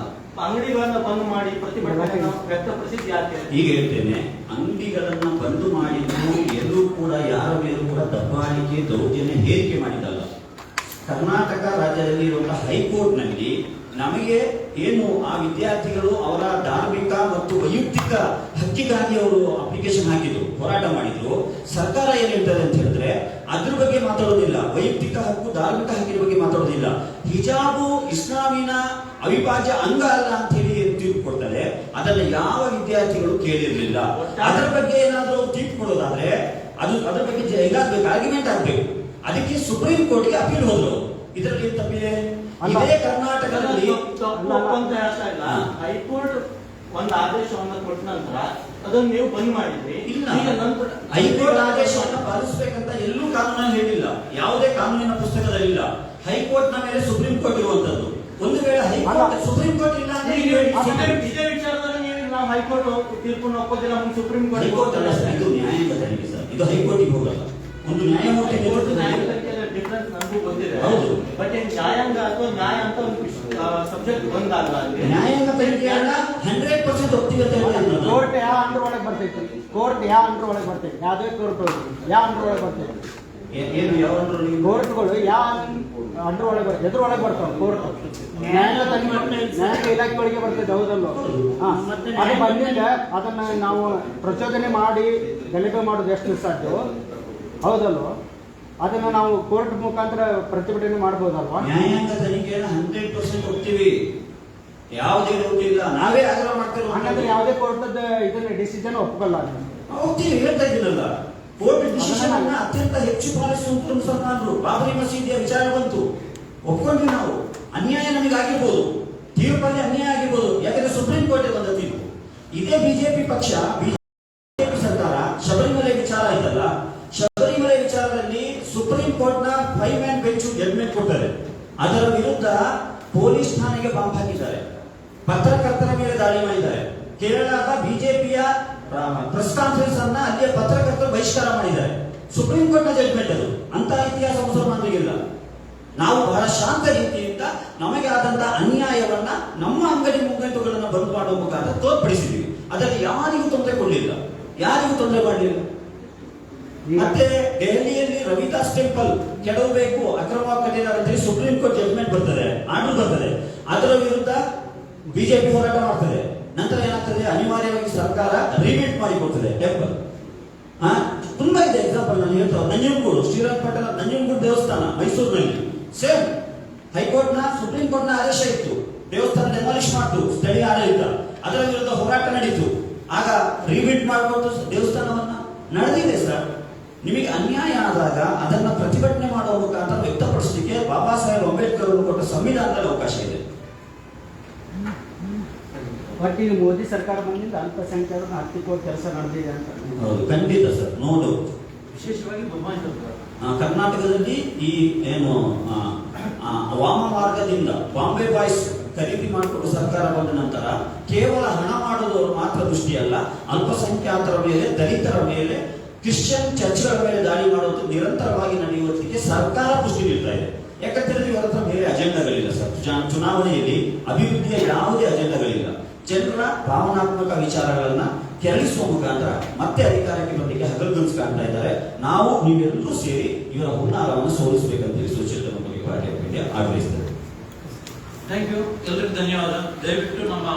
ಅಂಗಡಿಗಳನ್ನ ಬಂದ್ ಮಾಡಿ ಪ್ರತಿಭಟನೆ ವ್ಯಕ್ತಪಡಿಸಿದ್ ಯಾಕೆ? ಈಗ ಹೇಳ್ತೇನೆ, ಅಂಗಡಿಗಳನ್ನ ಬಂದ್ ಮಾಡಿದ್ದು ಎಲ್ಲೂ ಕೂಡ ಯಾರ ಮೇಲೂ ಕೂಡ ದಬ್ಬಾಳಿಕೆ ದೌರ್ಜನ್ಯ ಹೇರಿಕೆ ಮಾಡಿದ್ದಲ್ಲ. ಕರ್ನಾಟಕ ರಾಜ್ಯದಲ್ಲಿ ಇರುವಂತಹ ಹೈಕೋರ್ಟ್ ನಲ್ಲಿ ನಮಗೆ ಏನು ಆ ವಿದ್ಯಾರ್ಥಿಗಳು ಅವರ ಧಾರ್ಮಿಕ ಮತ್ತು ವೈಯಕ್ತಿಕ ಹಕ್ಕಿಗಾಗಿ ಅವರು ಅಪ್ಲಿಕೇಶನ್ ಹಾಕಿದ್ರು, ಹೋರಾಟ ಮಾಡಿದ್ರು. ಸರ್ಕಾರ ಏನ್ ಹೇಳ್ತಾರೆ ಅಂತ ಹೇಳಿದ್ರೆ ಅದ್ರ ಬಗ್ಗೆ ಮಾತಾಡೋದಿಲ್ಲ, ವೈಯಕ್ತಿಕ ಹಕ್ಕು ಧಾರ್ಮಿಕ ಹಕ್ಕಿನ ಬಗ್ಗೆ ಮಾತಾಡೋದಿಲ್ಲ. ಹಿಜಾಬು ಇಸ್ಲಾಮಿನ ಅವಿಭಾಜ್ಯ ಅಂಗ ಅಲ್ಲ ಅಂತ ಹೇಳಿ ತೀರ್ಪು ಕೊಡ್ತಾರೆ. ಅದನ್ನ ಯಾವ ವಿದ್ಯಾರ್ಥಿಗಳು ಕೇಳಿರ್ಲಿಲ್ಲ. ಅದರ ಬಗ್ಗೆ ಏನಾದರೂ ತೀರ್ಪು ಕೊಡೋದಾದ್ರೆ ಅದ್ರ ಬಗ್ಗೆ ಇದಾಗಬೇಕು, ಆರ್ಗ್ಯುಮೆಂಟ್ ಆಗ್ಬೇಕು. ಅದಕ್ಕೆ ಸುಪ್ರೀಂ ಕೋರ್ಟ್ಗೆ ಅಪೀಲ್ ಹೋದ್ರು. ಇದರಲ್ಲಿ ಏನ್ ತಪ್ಪಿದೆ? ಇದೇ ಕರ್ನಾಟಕದಲ್ಲಿ ಅಂತ ಹೇಳ್ತಾ ಇಲ್ಲ. ಹೈಕೋರ್ಟ್ ಒಂದು ಆದೇಶವನ್ನು ಕೊಟ್ಟ ನಂತರ ಅದನ್ನು ನೀವು ಬಂದ್ ಮಾಡಿದ್ರಿ. ಇಲ್ಲ, ಹೈಕೋರ್ಟ್ ಆದೇಶವನ್ನು ಪಾಲಿಸಬೇಕಂತ ಎಲ್ಲೂ ಕಾನೂನಲ್ಲಿ ಹೇಳಿಲ್ಲ, ಯಾವುದೇ ಕಾನೂನಿನ ಪುಸ್ತಕದಲ್ಲಿಲ್ಲ. ಹೈಕೋರ್ಟ್ ನ ಮೇಲೆ ಸುಪ್ರೀಂ ಕೋರ್ಟ್ ಇರುವಂತದ್ದು. ಒಂದು ವೇಳೆ ಹೈಕೋರ್ಟ್ ಸುಪ್ರೀಂ ಕೋರ್ಟ್ ಇಲ್ಲ ಅಂದ್ರೆ ಇದೇ ವಿಚಾರದಲ್ಲಿ ನೀವು ನಾವು ಹೈಕೋರ್ಟ್ ತೀರ್ಪನ್ನು ಒಪ್ಪೋದಿಲ್ಲ, ಸುಪ್ರೀಂ ಕೋರ್ಟ್ ಹೈಕೋರ್ಟ್ ಅಲ್ಲ ಸರ್, ಇದು ನ್ಯಾಯಾಂಗ ತನಿಖೆ ಸರ್. ಇದು ಹೈಕೋರ್ಟಿಗೆ ಹೋಗಲ್ಲ. ಒಂದು ನ್ಯಾಯಮೂರ್ತಿ ಡಿಫರೆನ್ಸ್ ನನಗೂ ಗೊತ್ತಿದೆ. ಹೌದು, ಬಟ್ ನ್ಯಾಯಾಂಗ ಅಥವಾ ನ್ಯಾಯ ಅಂತ ಒಂದು ಸಬ್ಜೆಕ್ಟ್ ಬಂದಾಗ ನ್ಯಾಯಾಂಗ ತನಿಖೆಯನ್ನ 100% ಒಪ್ತೀವಿ ಅಂತ ಹೇಳಿದ್ರು. ಕೋರ್ಟ್ ಯಾವ ಅಂಡರ್ ಒಳಗೆ ಬರ್ತೈತಿ? ಕೋರ್ಟ್ ಯಾವ ಅಂಡರ್ ಒಳಗೆ ಬರ್ತೈತಿ? ಯಾವುದೇ ಕೋರ್ಟ್ ಯಾವ ಅಂಡರ್ ಒಳಗೆ ಬರ್ತೈತಿ? ಏನು ಯಾವ ಕೋರ್ಟ್ಗಳು ಯಾವ ಅಂಡರ್ ಒಳಗೆ ಬರ್ತದೆ? ಎದ್ರ ಒಳಗೆ ಬರ್ತಾವ ಕೋರ್ಟ್? ನ್ಯಾಯಾಂಗ ಇಲಾಖೆ ಒಳಗೆ ಬರ್ತೈತೆ, ಹೌದಲ್ವ? ಅದು ಬಂದಿದ್ದ ಅದನ್ನ ನಾವು ಪ್ರಚೋದನೆ ಮಾಡಿ ಗಲಭೆ ಮಾಡೋದು ಎಷ್ಟು ಸಾಧ್ಯ, ಹೌದಲ್ವ? ಅದನ್ನ ನಾವು ಕೋರ್ಟ್ ಮುಖಾಂತರ ಪ್ರತಿಭಟನೆ ಮಾಡಬಹುದಲ್ವಾ? ನ್ಯಾಯಾಂಗ ತನಿಖೆಯನ್ನು 100% ಒಪ್ತೀವಿ, ಯಾವುದೇ ಡೌಟ್ ಇಲ್ಲ. ನಾವೇ ಆಗ್ರಹ ಮಾಡ್ತಿರೋ ಹಾಗಾದ್ರೆ ಯಾವುದೇ ಕೋರ್ಟ್ ಇದನ್ನ ಡಿಸಿಷನ್ ಒಪ್ಕೊಳ್ಳ ಒಪ್ತೀವಿ, ಹೇಳ್ತಾ ಇದ್ದೀನಲ್ಲ. ಕೋರ್ಟ್ ಡಿಸಿಷನ್ ಅನ್ನ ಅತ್ಯಂತ ಹೆಚ್ಚು ಪಾಲಿಸುವಂತ ಮುಸಲ್ಮಾನರು. ಬಾಬರಿ ಮಸೀದಿಯ ವಿಚಾರ ಬಂತು, ಒಪ್ಕೊಂಡ್ವಿ ನಾವು. ಅನ್ಯಾಯ ನಮಗೆ ಆಗಿರ್ಬೋದು, ತೀರ್ಪಲ್ಲಿ ಅನ್ಯಾಯ ಆಗಿರ್ಬೋದು, ಯಾಕಂದ್ರೆ ಸುಪ್ರೀಂ ಕೋರ್ಟ್ ಬಂದ ತೀರ್ಪು. ಇದೇ ಬಿಜೆಪಿ ಪಕ್ಷ, ಬಿಜೆಪಿ ಸರ್ಕಾರ ಶಬರಿಮಲೆ ವಿಚಾರ ಆಯ್ತಲ್ಲ, ಶಬರಿಮಲೆ ವಿಚಾರದಲ್ಲಿ ಸುಪ್ರೀಂ ಕೋರ್ಟ್ ನ 5 ಮ್ಯಾನ್ ಬೆಂಚ್ ಜಡ್ಜ್ಮೆಂಟ್ ಕೊಡ್ತಾರೆ. ಅದರ ವಿರುದ್ಧ ಪೊಲೀಸ್ ಠಾಣೆಗೆ ಬಾಂಬ್ ಹಾಕಿದ್ದಾರೆ, ಪತ್ರಕರ್ತರ ಮೇಲೆ ದಾಳಿ ಮಾಡಿದ್ದಾರೆ. ಕೇರಳದ ಬಿಜೆಪಿಯ ಪ್ರೆಸ್ ಕಾನ್ಫರೆನ್ಸ್ ಅನ್ನ ಅಲ್ಲಿಯ ಪತ್ರಕರ್ತರು ಬಹಿಷ್ಕಾರ ಮಾಡಿದ್ದಾರೆ. ಸುಪ್ರೀಂ ಕೋರ್ಟ್ ನ ಜಡ್ಜ್ಮೆಂಟ್ ಅದು. ಅಂತ ಇತಿಹಾಸ ಮುಸಲ್ಮಾನರಿಗಿಲ್ಲ. ನಾವು ಬಹಳ ಶಾಂತ ರೀತಿಯಿಂದ ನಮಗೆ ಆದಂತಹ ಅನ್ಯಾಯವನ್ನ ನಮ್ಮ ಅಂಗಡಿ ಮುಂಗಟ್ಟುಗಳನ್ನ ಬಂದ್ ಮಾಡುವ ಮುಖಾಂತರ ತೋರ್ಪಡಿಸಿದ್ವಿ. ಅದರಲ್ಲಿ ಯಾರಿಗೂ ತೊಂದರೆ ಕೊಡಲಿಲ್ಲ, ಯಾರಿಗೂ ತೊಂದರೆ ಮಾಡಲಿಲ್ಲ. ಮತ್ತೆ ದೆಹಲಿಯಲ್ಲಿ ರವಿದಾಸ್ ಟೆಂಪಲ್ ಕೆಡವಬೇಕು, ಅಕ್ರಮವಾಗಿ ಕಟ್ಟಿದ್ದಾರೆ ಅಂತ ಸುಪ್ರೀಂ ಕೋರ್ಟ್ ಜಡ್ಜ್ಮೆಂಟ್ ಬರ್ತದೆ, ಆರ್ಡರ್ ಬರ್ತದೆ. ಅದರ ವಿರುದ್ಧ ಬಿಜೆಪಿ ಹೋರಾಟ ಮಾಡ್ತದೆ, ನಂತರ ಏನಾಗ್ತದೆ ಅನಿವಾರ್ಯವಾಗಿ ಸರ್ಕಾರ ರಿಬಿಲ್ಡ್ ಮಾಡಿಕೊಡ್ತದೆ ಟೆಂಪಲ್. ತುಂಬಾ ಇದೆ ಎಕ್ಸಾಂಪಲ್ ನಾನು ಹೇಳ್ತಾ. ನಂಜನಗೂಡು ಶ್ರೀರಂಗಪಟ್ಟಣ ನಂಜನಗೂಡು ದೇವಸ್ಥಾನ ಮೈಸೂರಿನಲ್ಲಿ ಸೇಮ್ ಹೈಕೋರ್ಟ್ ನ ಸುಪ್ರೀಂ ಕೋರ್ಟ್ ನ ಆದೇಶ ಇತ್ತು, ದೇವಸ್ಥಾನ ಡೆಮಾಲಿಷ್ ಮಾಡ್ತು ಸ್ಥಳೀಯ ಆಡಳಿತ, ಅದರ ವಿರುದ್ಧ ಹೋರಾಟ ನಡೀತು. ಆಗ ರಿಬಿಲ್ಡ್ ಮಾಡಿಕೊಟ್ಟು ದೇವಸ್ಥಾನವನ್ನ ನಡೆದಿದೆ ಸರ್. ನಿಮಗೆ ಅನ್ಯಾಯ ಆದಾಗ ಅದನ್ನ ಪ್ರತಿಭಟನೆ ಮಾಡುವ ಮುಖಾಂತರ ವ್ಯಕ್ತಪಡಿಸಲಿಕ್ಕೆ ಬಾಬಾ ಸಾಹೇಬ್ ಅಂಬೇಡ್ಕರ್ ಅವರು ಕೊಟ್ಟ ಸಂವಿಧಾನದಲ್ಲಿ ಅವಕಾಶ ಇದೆ. ಬಟ್ ಈಗ ಮೋದಿ ಸರ್ಕಾರ ಬಂದಿಂದ ಅಲ್ಪಸಂಖ್ಯಾತರನ್ನ ಹತ್ತಿಕ್ಕುವ ಕೆಲಸ ನಡೆದಿದೆ ಅಂತ. ಹೌದು, ಖಂಡಿತ ಸರ್, ನೋಡು. ವಿಶೇಷವಾಗಿ ಕರ್ನಾಟಕದಲ್ಲಿ ಈ ಏನು ವಾಮ ಮಾರ್ಗದಿಂದ ಬಾಂಬೆ ಬಾಯ್ಸ್ ಖರೀದಿ ಮಾಡಿಕೊಂಡು ಸರ್ಕಾರ ಬಂದ ನಂತರ ಕೇವಲ ಹಣ ಮಾಡುವವರು ಮಾತ್ರ ದೃಷ್ಟಿಯಲ್ಲ, ಅಲ್ಪಸಂಖ್ಯಾತರ ಮೇಲೆ, ದಲಿತರ ಮೇಲೆ, ಕ್ರಿಶ್ಚಿಯನ್ ಚರ್ಚ್ಗಳ ಮೇಲೆ ದಾಳಿ ಮಾಡುವುದು ನಿರಂತರವಾಗಿ ನಡೆಯುವುದಕ್ಕೆ ಸರ್ಕಾರ ಪುಷ್ಟಿ ನೀಡ್ತಾ ಇದೆ. ಯಾಕಂತಂದ್ರೆ ಇವರ ಹತ್ರ ಬೇರೆ ಅಜೆಂಡಾಗಳಿಲ್ಲ ಸರ್. ಚುನಾವಣೆಯಲ್ಲಿ ಅಭಿವೃದ್ಧಿಯ ಯಾವುದೇ ಅಜೆಂಡಾಗಳಿಲ್ಲ. ಜನರ ಭಾವನಾತ್ಮಕ ವಿಚಾರಗಳನ್ನ ಕೆರಳಿಸುವ ಮುಖಾಂತರ ಮತ್ತೆ ಅಧಿಕಾರಕ್ಕೆ ಬರಲಿಕ್ಕೆ ಹಗಲುಗನಸು ಕಾಣ್ತಾ ಇದ್ದಾರೆ. ನಾವು ನೀವೆಲ್ಲರೂ ಸೇರಿ ಇವರ ಹುನ್ನಾರವನ್ನು ಸೋಲಿಸಬೇಕಂತೇಳಿ social democratic party of India ಆಗ್ರಹಿಸ್ತದೆ. ಥ್ಯಾಂಕ್ ಯು, ಎಲ್ಲರಿಗೂ ಧನ್ಯವಾದ. ದಯವಿಟ್ಟು ನಮ್ಮ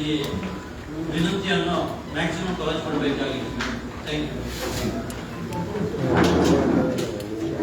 ಈ ವಿನಂತಿಯನ್ನು ಮ್ಯಾಕ್ಸಿಮಮ್ ಕವಚ್ ಮಾಡಬೇಕಾಗಿದೆ. Thank you.